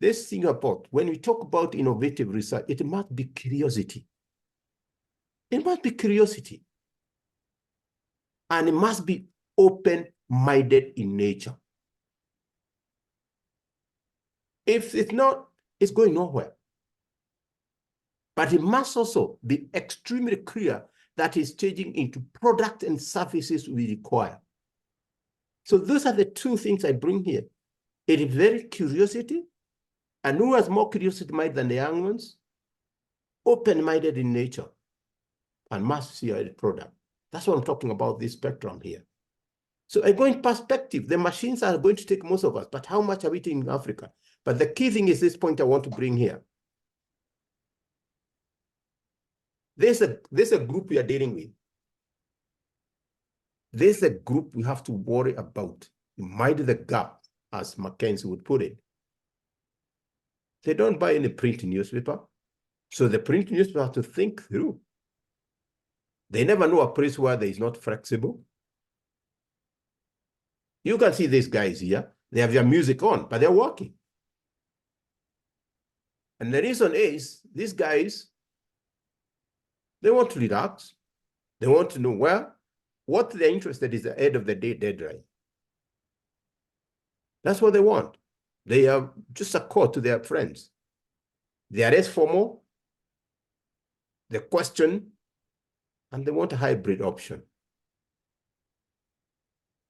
this Singapore, when we talk about innovative research, it must be curiosity. It must be curiosity. And it must be open-minded in nature. If it's not, it's going nowhere. But it must also be extremely clear that it's changing into products and services we require. So those are the two things I bring here. It is very curiosity, and who has more curiosity mind than the young ones? Open-minded in nature, and must see a product. That's what I'm talking about, this spectrum here. So I go in perspective, the machines are going to take most of us, but how much are we taking in Africa? But the key thing is this point I want to bring here. There's a group we are dealing with. There's a group we have to worry about. Mind the gap, as Mackenzie would put it. They don't buy any print newspaper. So the print newspaper have to think through. They never know a place where there is not flexible. You can see these guys here. They have their music on, but they're working. And the reason is, these guys, they want to relax. They want to know where. What they're interested is the end of the day deadline. That's what they want. They are just a call to their friends. They are less formal. They question, and they want a hybrid option.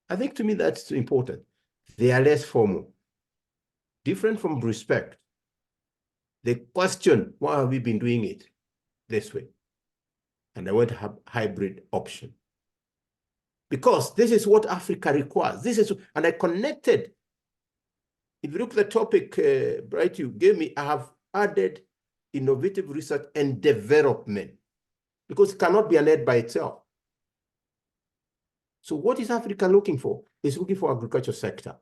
I think to me that's important. They are less formal, different from respect. They question, why have we been doing it this way? And they want to have hybrid option. Because this is what Africa requires. This is, and I connected. If you look at the topic, Bright, you gave me, I have added innovative research and development, because it cannot be an ed by itself. So what is Africa looking for? It's looking for agriculture sector.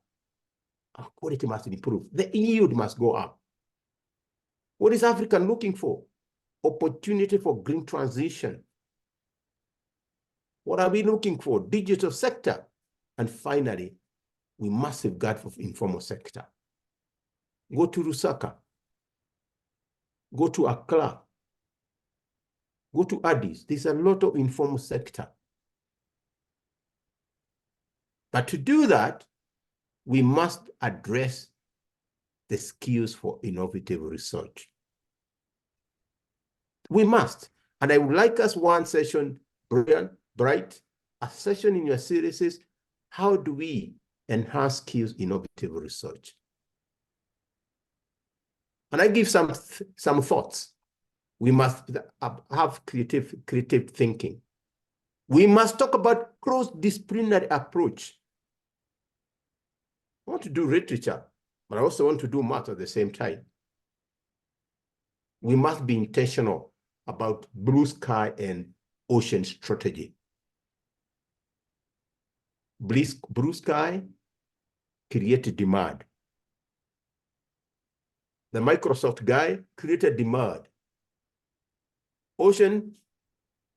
Our quality must improve. The yield must go up. What is Africa looking for? Opportunity for green transition. What are we looking for? Digital sector. And finally, we must safeguard for informal sector. Go to Lusaka. Go to Accra. Go to Addis. There's a lot of informal sector. But to do that, we must address the skills for innovative research. We must. And I would like us one session, Bright, a session in your series is, how do we enhance skills innovative research? And I give some thoughts. We must have creative thinking. We must talk about cross-disciplinary approach. I want to do literature, but I also want to do math at the same time. We must be intentional about blue sky and ocean strategy. Blue sky created demand. The Microsoft guy created demand. Ocean,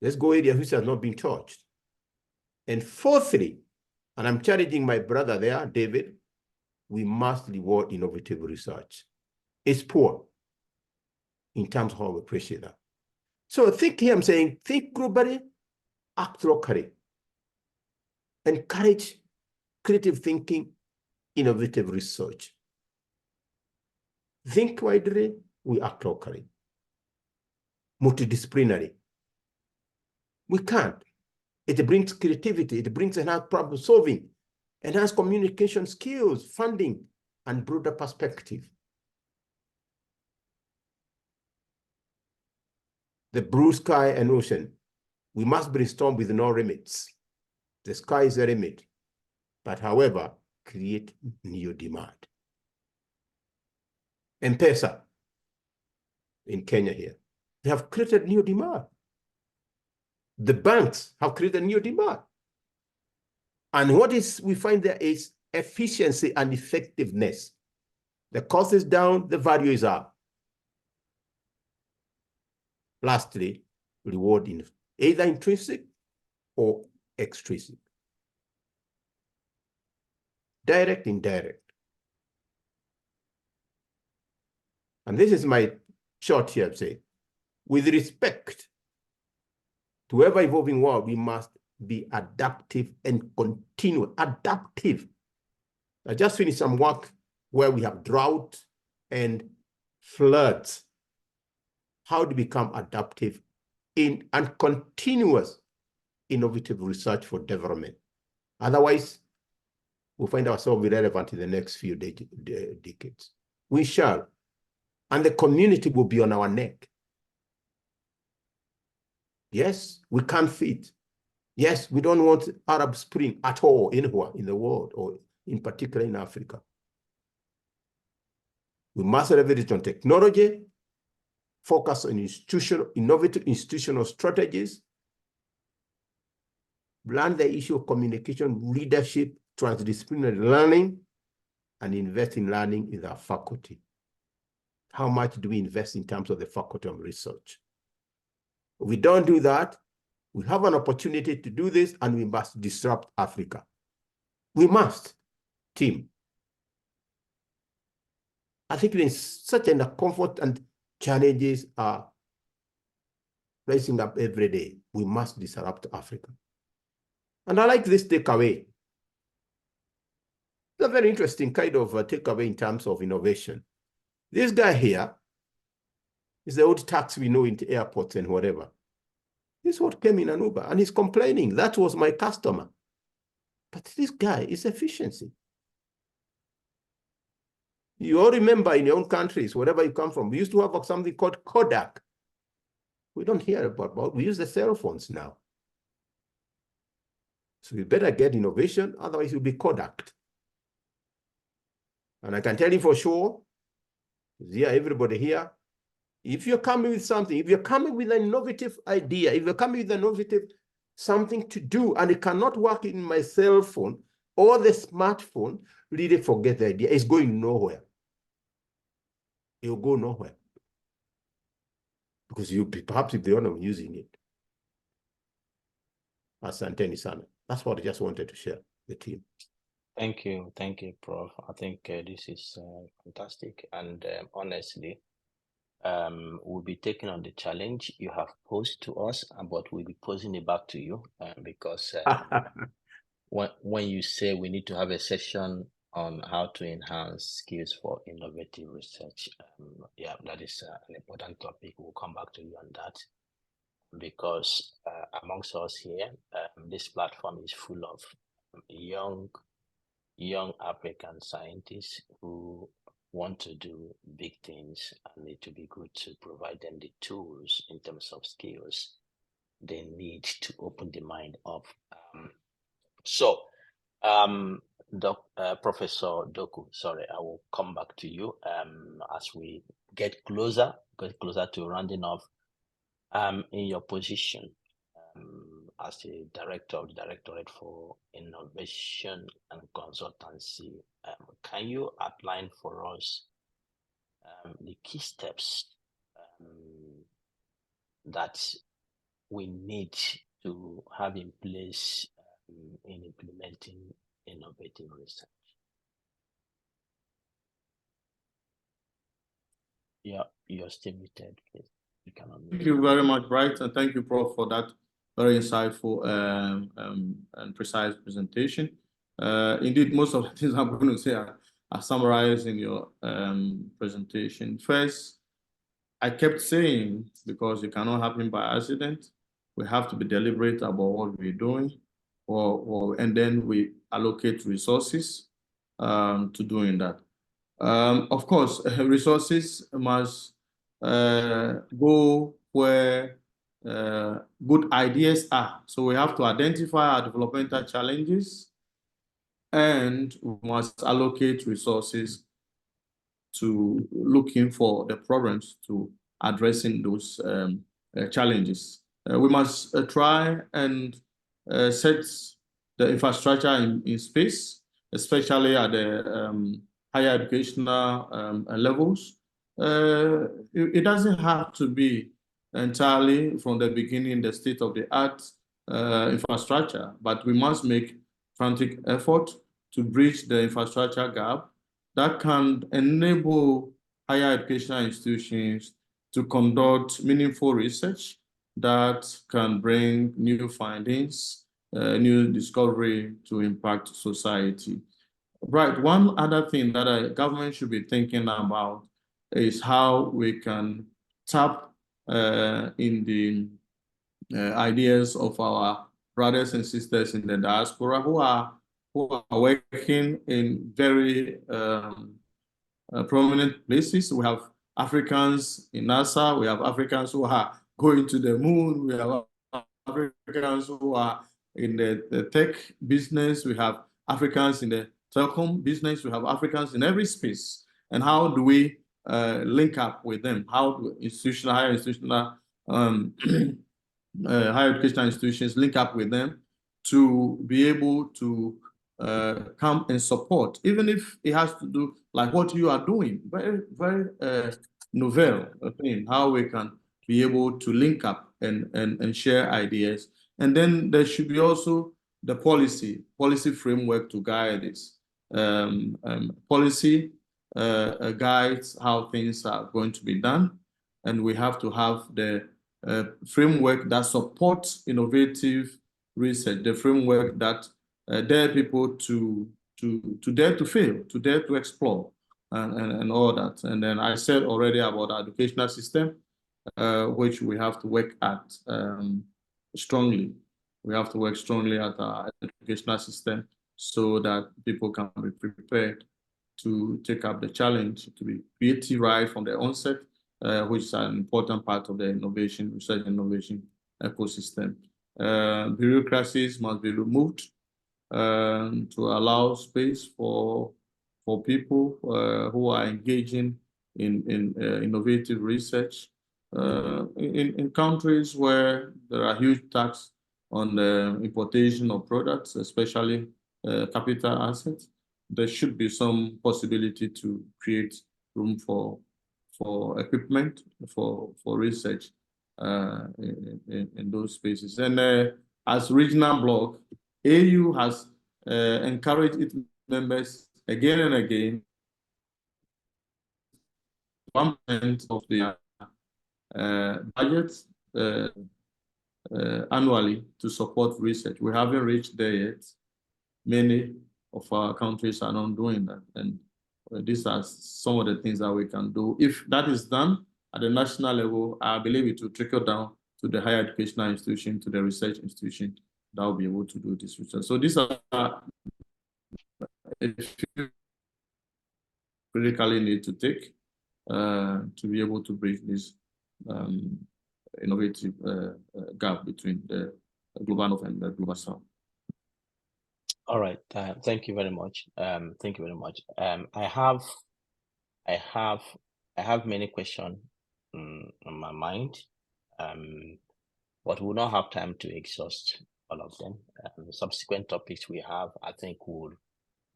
let's go area which has not been touched. And fourthly, and I'm challenging my brother there, David, we must reward innovative research. It's poor in terms of how we appreciate that. So think here, I'm saying, think globally, act locally. Encourage creative thinking, innovative research. Think widely, we act locally. Multidisciplinary. We can't. It brings creativity, it brings enhanced problem solving, enhanced communication skills, funding, and broader perspective. The blue sky and ocean, we must brainstorm with no limits. The sky is the limit, but however, create new demand. M-Pesa in Kenya here, they have created new demand. The banks have created new demand. And what is we find there is efficiency and effectiveness. The cost is down, the value is up. Lastly, reward in either intrinsic or extrinsic. Direct, indirect. And this is my short here say, with respect to ever-evolving world, we must be adaptive and continue. Adaptive. I just finished some work where we have drought and floods. How to become adaptive in and continuous innovative research for development. Otherwise, we'll find ourselves irrelevant in the next few decades. We shall. And the community will be on our neck. Yes, we can't fit. Yes, we don't want Arab Spring at all anywhere in the world, or in particular in Africa. We must leverage on technology, focus on innovative institutional strategies, learn the issue of communication, leadership, transdisciplinary learning, and invest in learning in our faculty. How much do we invest in terms of the faculty of research? If we don't do that, we have an opportunity to do this, and we must disrupt Africa. We must, team. I think in such a comfort and challenges are rising up every day. We must disrupt Africa. And I like this takeaway. It's a very interesting kind of takeaway in terms of innovation. This guy here is the old taxi we know into airports and whatever. This is what came in an Uber, and he's complaining. That was my customer. But this guy is efficiency. You all remember in your own countries, wherever you come from, we used to have something called Kodak. We don't hear about, we use the cell phones now. So we better get innovation, otherwise you'll be Kodak. And I can tell you for sure, here, everybody here, if you're coming with something, if you're coming with an innovative idea, if you're coming with an innovative something to do, and it cannot work in my cell phone or the smartphone, really forget the idea. It's going nowhere. It'll go nowhere. Because you'll be perhaps if the owner using it. Asanteni sana. That's what I just wanted to share with the team. Thank you, Prof. I think this is fantastic, and honestly, we'll be taking on the challenge you have posed to us, but we'll be posing it back to you because when you say we need to have a session on how to enhance skills for innovative research, yeah, that is an important topic. We'll come back to you on that because amongst us here, this platform is full of young African scientists who want to do big things, and it would be good to provide them the tools in terms of skills they need to open the mind up. Professor Doku, sorry, I will come back to you as we get closer to rounding off. In your position as a director of the Directorate for Innovation and Consultancy, can you outline for us the key steps that we need to have in place in implementing innovative research? Yeah, you're still muted, please. Thank you very much, Bright, and thank you, Prof, for that very insightful and precise presentation. Indeed, most of the things I'm going to say are summarized in your presentation. First, I kept saying, because it cannot happen by accident, we have to be deliberate about what we're doing, and then we allocate resources to doing that. Of course, resources must go where good ideas are. So we have to identify our developmental challenges, and we must allocate resources to looking for the problems to addressing those challenges. We must try and set the infrastructure in space, especially at the higher educational levels. It doesn't have to be entirely from the beginning the state-of-the-art infrastructure, but we must make frantic effort to bridge the infrastructure gap that can enable higher educational institutions to conduct meaningful research that can bring new findings, new discovery to impact society. Right. One other thing that a government should be thinking about is how we can tap in the ideas of our brothers and sisters in the diaspora who are working in very prominent places. We have Africans in NASA. We have Africans who are going to the moon. We have Africans who are in the tech business. We have Africans in the telecom business. We have Africans in every space. And how do we link up with them? How do higher institutional higher educational institutions link up with them to be able to come and support, even if it has to do like what you are doing, very, very novel thing, how we can be able to link up and share ideas. And then there should be also the policy framework to guide this. Policy guides how things are going to be done. And we have to have the framework that supports innovative research, the framework that dare people to dare to fail, to dare to explore, and all that. And then I said already about our educational system, which we have to work at strongly. We have to work strongly at our educational system so that people can be prepared to take up the challenge, to be creative right from the onset, which is an important part of the research innovation ecosystem. Bureaucracies must be removed to allow space for people who are engaging in innovative research. In countries where there are huge tax on the importation of products, especially capital assets, there should be some possibility to create room for equipment, for research in those spaces. And as regional bloc, AU has encouraged its members again and again 1% of the budget annually to support research. We haven't reached there yet. Many of our countries are not doing that. And these are some of the things that we can do. If that is done at the national level, I believe it will trickle down to the higher educational institution, to the research institution that will be able to do this research. So these are critically need to take to be able to bridge this innovative gap between the global north and the global south. All right. Thank you very much. Thank you very much. I have many questions on my mind, but we will not have time to exhaust all of them. Subsequent topics we have, I think, will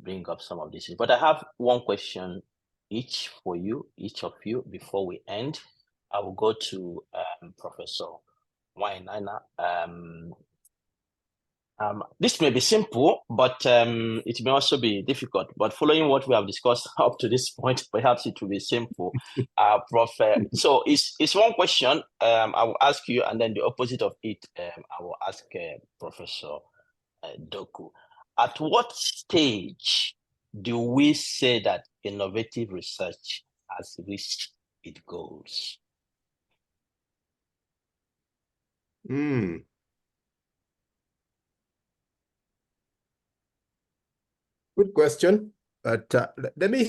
bring up some of these. But I have one question each for you, each of you, before we end. I will go to Professor Wainaina. This may be simple, but it may also be difficult. But following what we have discussed up to this point, perhaps it will be simple. Prof. So it's one question. I will ask you, and then the opposite of it, I will ask Professor Doku. At what stage do we say that innovative research has reached its goals? Good question. But let me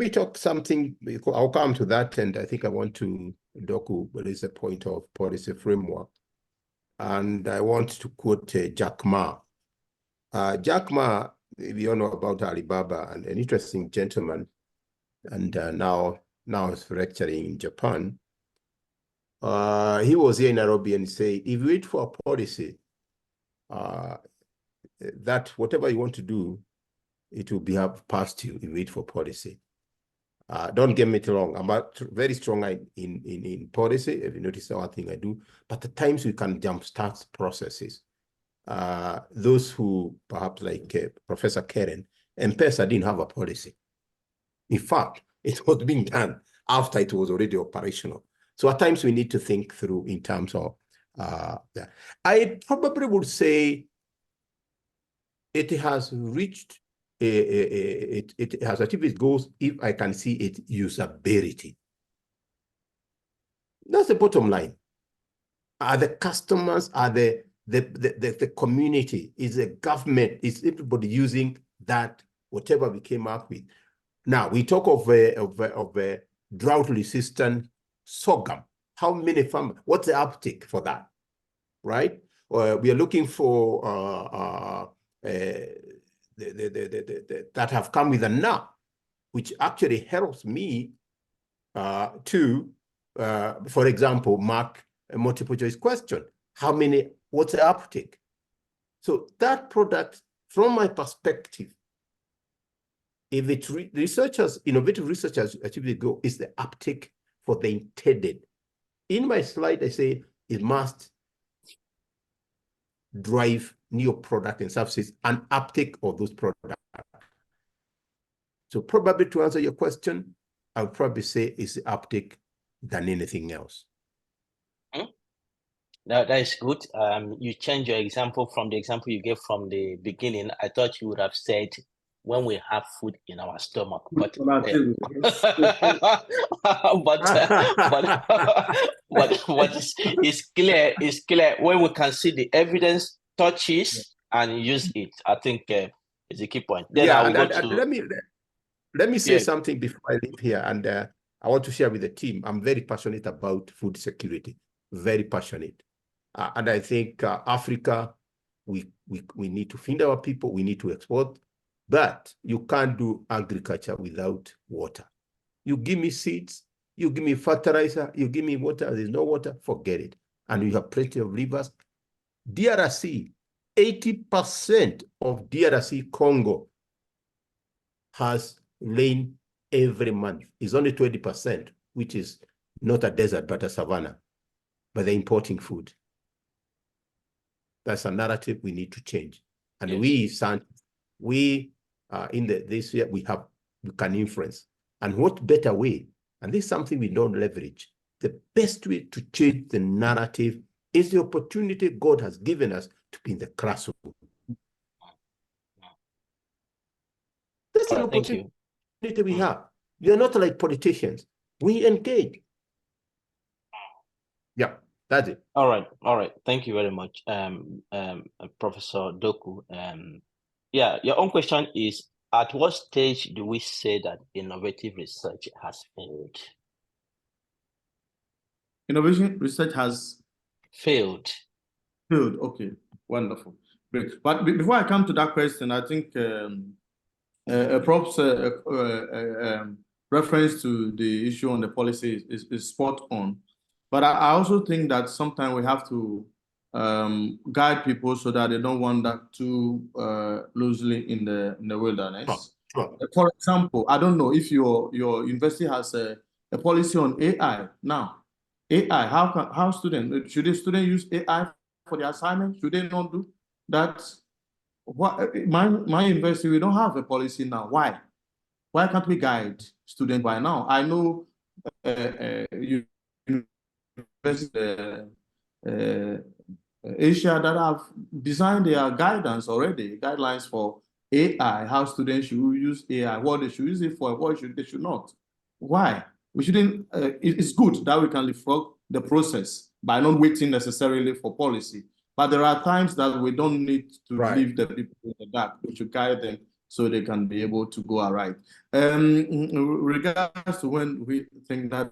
talk something. I'll come to that, and I think I want to Doku raise a point of policy framework, and I want to quote Jack Ma. Jack Ma, if you all know about Alibaba, and an interesting gentleman, and now is lecturing in Japan. He was here in Nairobi and said, if you wait for a policy, that whatever you want to do, it will be have past you if you wait for policy. Don't get me wrong, I'm very strong in policy, if you notice our thing I do, but at times we can jumpstart processes. Those who perhaps like Professor Karen, M-Pesa didn't have a policy. In fact, it was being done after it was already operational. So at times we need to think through in terms of that. I probably would say it has reached, it has achieved its goals if I can see its usability. That's the bottom line. Are the customers, are the community, is the government, is everybody using that, whatever we came up with? Now, we talk of a drought-resistant sorghum. How many farmers, what's the uptake for that, right? We are looking for that have come with a nut, which actually helps me to, for example, mark a multiple choice question. How many, what's the uptake? So that product, from my perspective, if it's researchers, innovative researchers achieve the goal, is the uptake for the intended. In my slide, I say it must drive new product and services and uptake of those products. So probably to answer your question, I would probably say it's the uptake than anything else. That is good. You changed your example from the example you gave from the beginning. I thought you would have said when we have food in our stomach, but but it's clear. It's clear when we can see the evidence, touches, and use it. I think is a key point. Then Yeah, I will go to. Let me say something before I leave here, and I want to share with the team. I'm very passionate about food security. Very passionate. And I think Africa, we need to feed our people, we need to export, but you can't do agriculture without water. You give me seeds, you give me fertilizer, you give me water, there's no water, forget it. And you have plenty of rivers. DRC, 80% of DRC Congo has rain every month. It's only 20%, which is not a desert, but a savanna. But they're importing food. That's a narrative we need to change. And yes, we in this year we can influence. And what better way? And this is something we don't leverage. The best way to change the narrative is the opportunity God has given us to be in the classroom. That's an opportunity we have. We are not like politicians. We engage. Yeah. That's it. All right. Thank you very much, Professor Doku. Yeah, your own question is: at what stage do we say that innovative research has failed? Innovation research has failed. Failed. Okay, wonderful, great. But before I come to that question, I think Prof's reference to the issue on the policy is spot on. But I also think that sometimes we have to guide people so that they don't wander too loosely in the wilderness. Sure. For example, I don't know if your university has a policy on AI now. AI, how students should the student use AI for the assignment? Should they not do that? What my university, we don't have a policy now. Why? Why can't we guide students by now? I know Asia that have designed their guidance already, guidelines for AI, how students should use AI, what they should use it for, what they should not. Why? We shouldn't, it's good that we can leapfrog the process by not waiting necessarily for policy. But there are times that we don't need to leave the people in the dark. We should guide them so they can be able to go aright. Regards to when we think that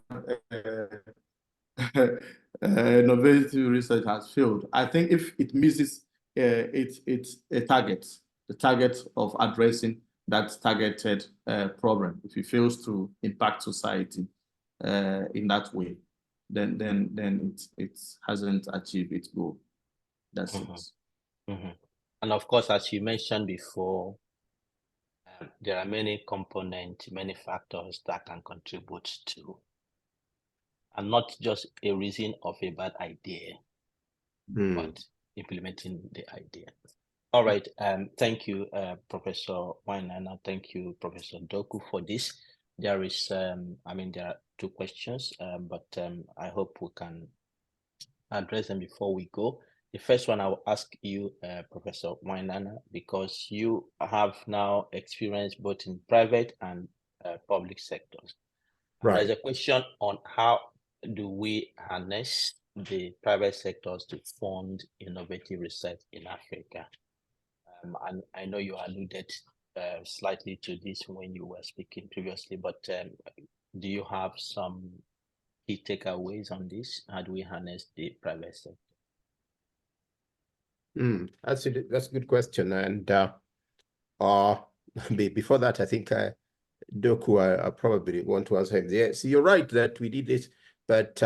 innovative research has failed, I think if it misses its target, the target of addressing that targeted problem, if it fails to impact society in that way, then it hasn't achieved its goal. That's it. And of course, as you mentioned before, there are many components, many factors that can contribute to, and not just a reason of a bad idea, but implementing the idea. All right. Thank you, Professor Wainaina. Thank you, Professor Doku, for this. There is, there are two questions, but I hope we can address them before we go. The first one I will ask you, Professor Wainana, because you have now experience both in private and public sectors. Right. There's a question on how do we harness the private sectors to fund innovative research in Africa? And I know you alluded slightly to this when you were speaking previously, but do you have some key takeaways on this? How do we harness the private sector? That's a good question. And before that, I think Doku, I probably want to answer him. Yes, you're right that we did this, but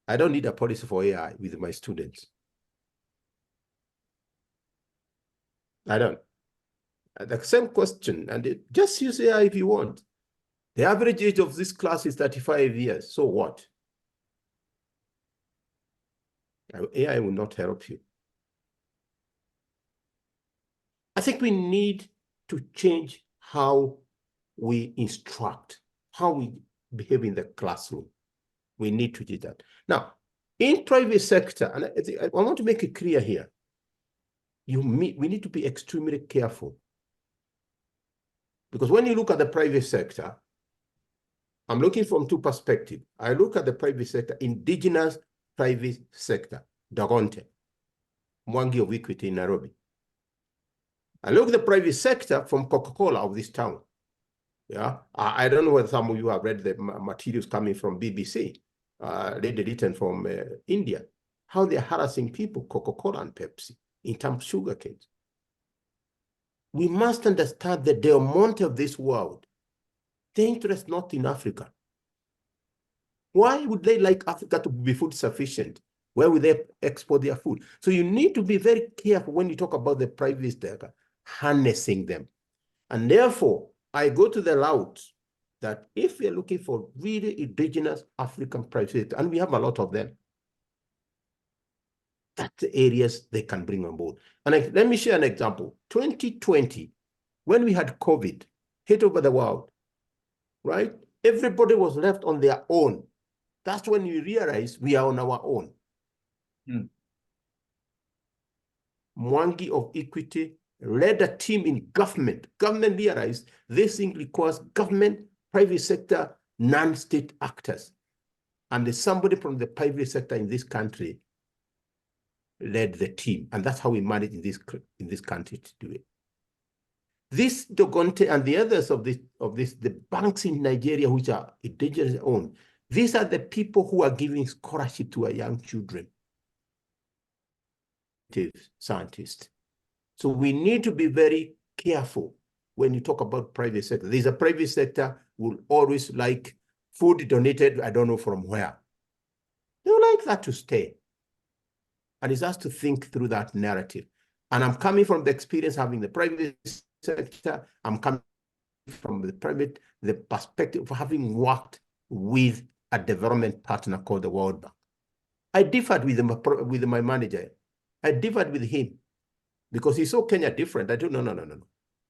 I don't need a policy for AI with my students. I don't. The same question, and just use AI if you want. The average age of this class is 35 years. So what? AI will not help you. I think we need to change how we instruct, how we behave in the classroom. We need to do that. Now, in private sector, and I want to make it clear here, we need to be extremely careful. Because when you look at the private sector, I'm looking from two perspectives. I look at the private sector, indigenous private sector, Dagonte, Mwangi of Equity in Nairobi. I look at the private sector from Coca-Cola of this town. Yeah, I don't know whether some of you have read the materials coming from BBC, written from India, how they're harassing people, Coca-Cola and Pepsi, in terms of sugar canes. We must understand that the amount of this world, the interest not in Africa. Why would they like Africa to be food sufficient? Where would they export their food? So you need to be very careful when you talk about the private sector, harnessing them. And therefore, I go to the route that if we're looking for really indigenous African private sector, and we have a lot of them, that's the areas they can bring on board. And let me share an example. 2020, when we had COVID hit over the world, right? Everybody was left on their own. That's when we realize we are on our own. Mwangi of Equity led a team in government. Government realized this thing requires government, private sector, non-state actors. And there's somebody from the private sector in this country led the team. And that's how we managed in this country to do it. This Dogonte and the others of the banks in Nigeria, which are indigenous owned, these are the people who are giving scholarship to our young children, scientists. So we need to be very careful when you talk about private sector. There's a private sector will always like food donated, I don't know from where. They would like that to stay. And it's us to think through that narrative. And I'm coming from the experience having the private sector. I'm coming from the perspective of having worked with a development partner called the World Bank. I differed with my manager. I differed with him because he saw Kenya different. I told no.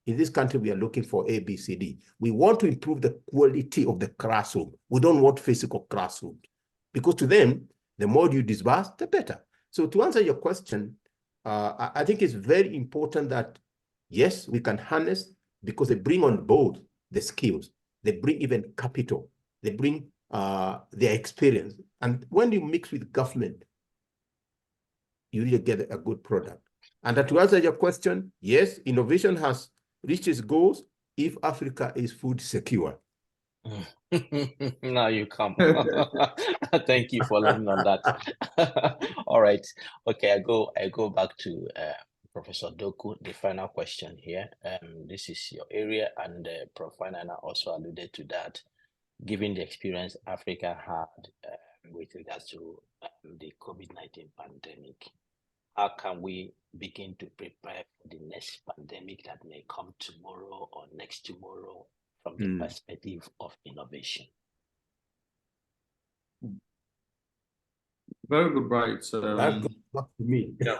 In this country, we are looking for A, B, C, D. We want to improve the quality of the classroom. We don't want physical classrooms because to them, the more you disburse, the better. So to answer your question, I think it's very important that, yes, we can harness because they bring on board the skills. They bring even capital. They bring their experience. And when you mix with government, you really get a good product. And to answer your question, yes, innovation has reached its goals if Africa is food secure. Now you come. Thank you for letting on that. All right. Okay, I go back to Professor Doku, the final question here. This is your area, and Prof. Wainana also alluded to that. Given the experience Africa had with regards to the COVID-19 pandemic, how can we begin to prepare for the next pandemic that may come tomorrow or next tomorrow from the perspective of innovation? Very good, right? That's good luck to me. Yeah.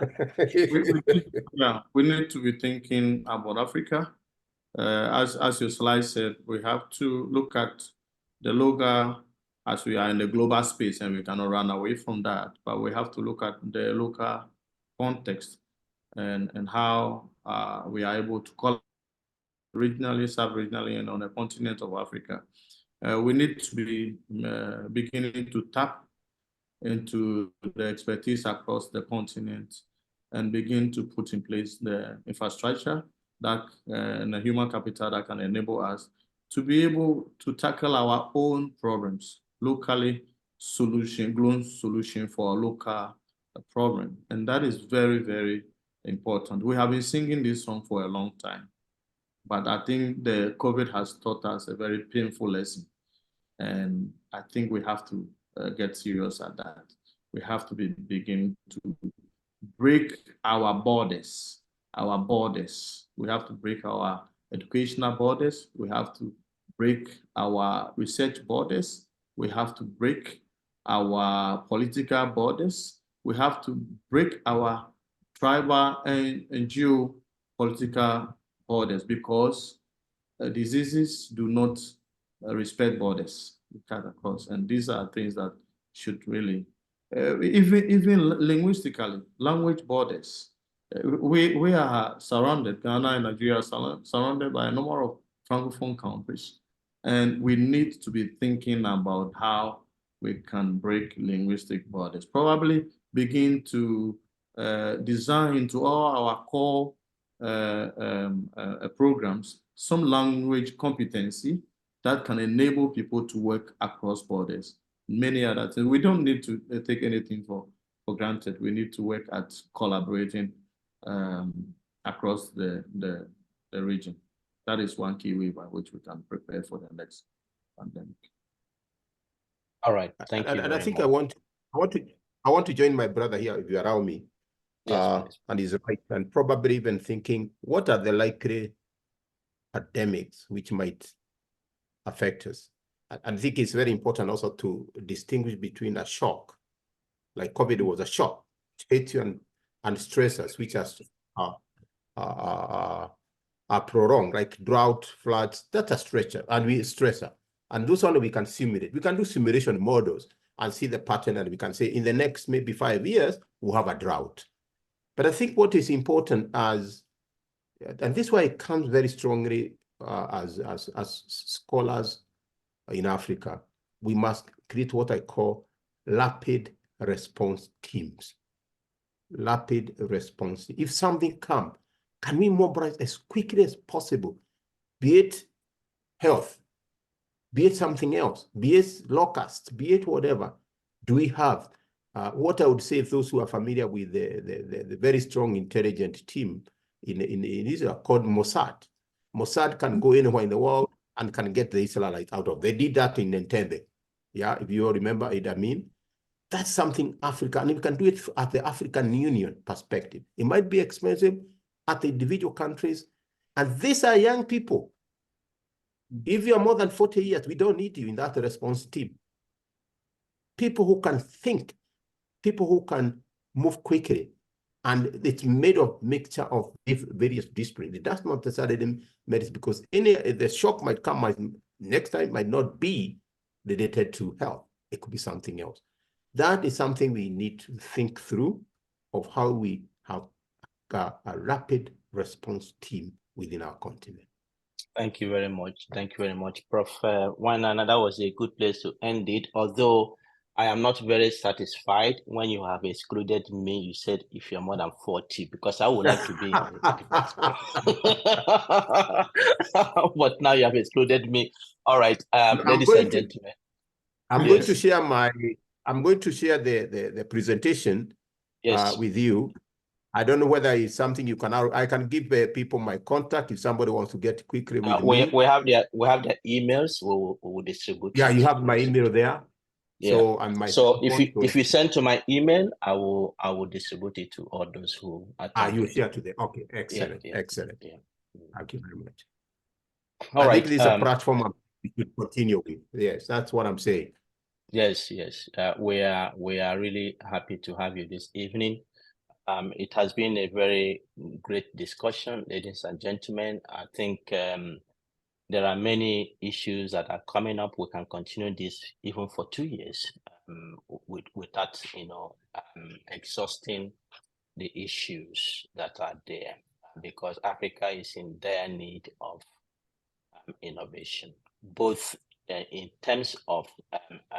we need to be thinking about Africa. As your slide said, we have to look at the local as we are in the global space and we cannot run away from that, but we have to look at the local context and how we are able to call regionally, sub-regionally, and on the continent of Africa. We need to be beginning to tap into the expertise across the continent and begin to put in place the infrastructure that and the human capital that can enable us to be able to tackle our own problems locally, global solution for a local problem. And that is very, very important. We have been singing this song for a long time, but I think the COVID has taught us a very painful lesson. And I think we have to get serious at that. We have to be beginning to break our borders. We have to break our educational borders. We have to break our research borders. We have to break our political borders. We have to break our tribal and geopolitical borders, because diseases do not respect borders. We cut across, and these are things that should really, even linguistically, language borders. We are surrounded, Ghana and Nigeria are surrounded by a number of francophone countries, and we need to be thinking about how we can break linguistic borders. Probably begin to design into all our core programs some language competency that can enable people to work across borders. Many other things. We don't need to take anything for granted. We need to work at collaborating across the region. That is one key way by which we can prepare for the next pandemic. All right, thank you. And I think much. I want to join my brother here, if you allow me. Yes, and he's right, and probably even thinking, what are the likely pandemics which might affect us? And I think it's very important also to distinguish between a shock, like COVID was a shock, hit you, and stressors, which are prolonged, like drought, floods. That's a stressor. And those only we can simulate. We can do simulation models and see the pattern, and we can say in the next maybe 5 years, we'll have a drought. But I think what is important and this is why it comes very strongly as scholars in Africa, we must create what I call rapid response teams. Rapid response. If something comes, can we mobilize as quickly as possible? Be it health, be it something else, be it locusts, be it whatever. Do we have what I would say, if those who are familiar with the very strong intelligent team in Israel called Mossad. Mossad can go anywhere in the world and can get the Israelites out of. They did that in Entebbe. Yeah, if you all remember Idi Amin. That's something Africa, and we can do it at the African Union perspective. It might be expensive at the individual countries, and these are young people. If you are more than 40 years, we don't need you in that response team. People who can think, people who can move quickly, and it's made of mixture of various disciplines. It does not necessarily mean because the shock might come next time might not be related to health. It could be something else. That is something we need to think through of how we have a rapid response team within our continent. Thank you very much. Thank you very much, Prof. Wanana. That was a good place to end it. Although I am not very satisfied when you have excluded me. You said if you're more than 40, because I would like to be in it. But now you have excluded me. All right, ladies and gentlemen. I'm going to share the presentation with you. I don't know whether it's something you can. I can give people my contact if somebody wants to get quickly with me. We have their emails. We'll distribute. Yeah, you have my email there. Yeah. So and my if you send to my email, I will distribute it to all those who attend. You share to them. Okay, excellent, yeah, excellent. Yeah. Thank you very much. I think this is a platform we should continue with. Yes, that's what I'm saying. Yes. We are really happy to have you this evening. It has been a very great discussion, ladies and gentlemen. I think there are many issues that are coming up. We can continue this even for 2 years without, exhausting the issues that are there, because Africa is in dire need of innovation, both in terms of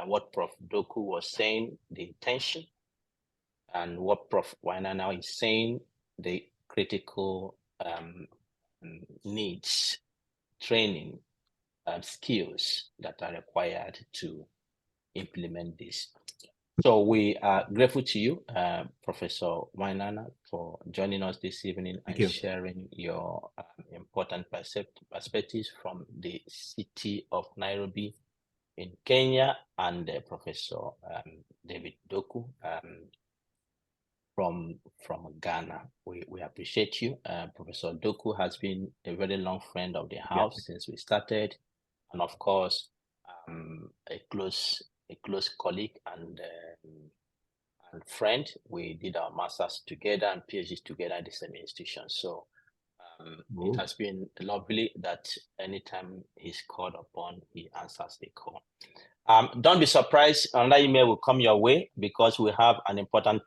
what Prof. Doku was saying, the intention, and what Prof. Wainana is saying, the critical needs, training, skills that are required to implement this. So we are grateful to you, Professor Wainana, for joining us this evening and sharing your important perspectives from the city of Nairobi in Kenya, and Professor David Doku from Ghana. We appreciate you. Professor Doku has been a very long friend of the house since we started, and of course, a close colleague and friend. We did our masters together and PhDs together at the same institution. So it has been lovely that anytime he's called upon, he answers the call. Don't be surprised, another email will come your way, because we have an important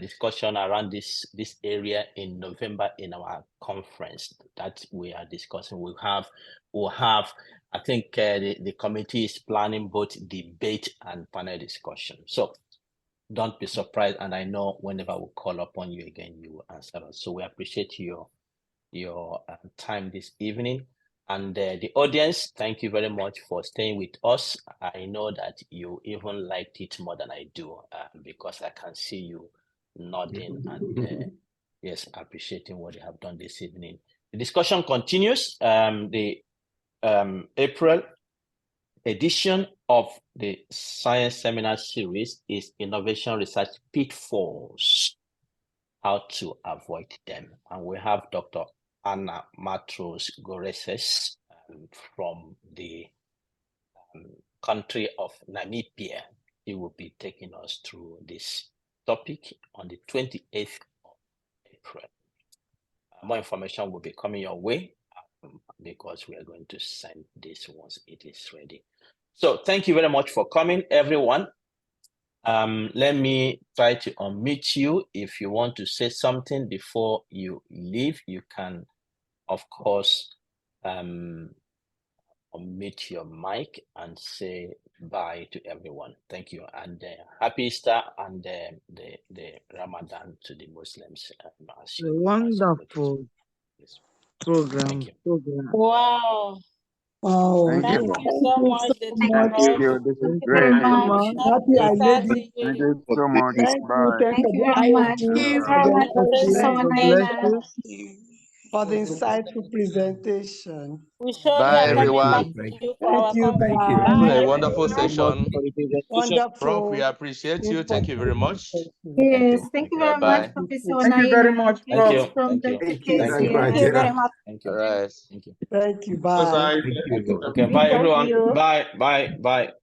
discussion around this area in November in our conference that we are discussing. We'll have, I think the committee is planning both debate and panel discussion. So don't be surprised, and I know whenever we call upon you again, you will answer us. So we appreciate your time this evening. And the audience, thank you very much for staying with us. I know that you even liked it more than I do, because I can see you nodding and yes, appreciating what you have done this evening. The discussion continues. The April edition of the Science Seminar Series is Innovation Research Pitfalls, How to Avoid Them. And we have Dr. Anna Matros Goreses from the country of Namibia. He will be taking us through this topic on the 28th of April. More information will be coming your way, because we are going to send this once it is ready. So thank you very much for coming, everyone. Let me try to unmute you. If you want to say something before you leave, you can, of course, unmute your mic and say bye to everyone. Thank you, and happy Easter and the Ramadan to the Muslims. Wonderful program. Wow. Oh, Thank you so much. Thank you. This is great. Happy Thank you so much. Bye. Thank you very much. For the insightful presentation. We surely Bye, are coming back everyone. to you for our conference. It's been a Bye. wonderful session. Wonderful. Prof, we appreciate you. Thank you very much. Yes, thank you very much, Bye-bye. Professor Thank you very much, Thank Prof. you. From Thank you. Dr. Thank you. Casey. Thank Thank you very much. Thank you. All right. Thank you. Thank you. Bye. Okay, bye everyone. Bye, bye, bye.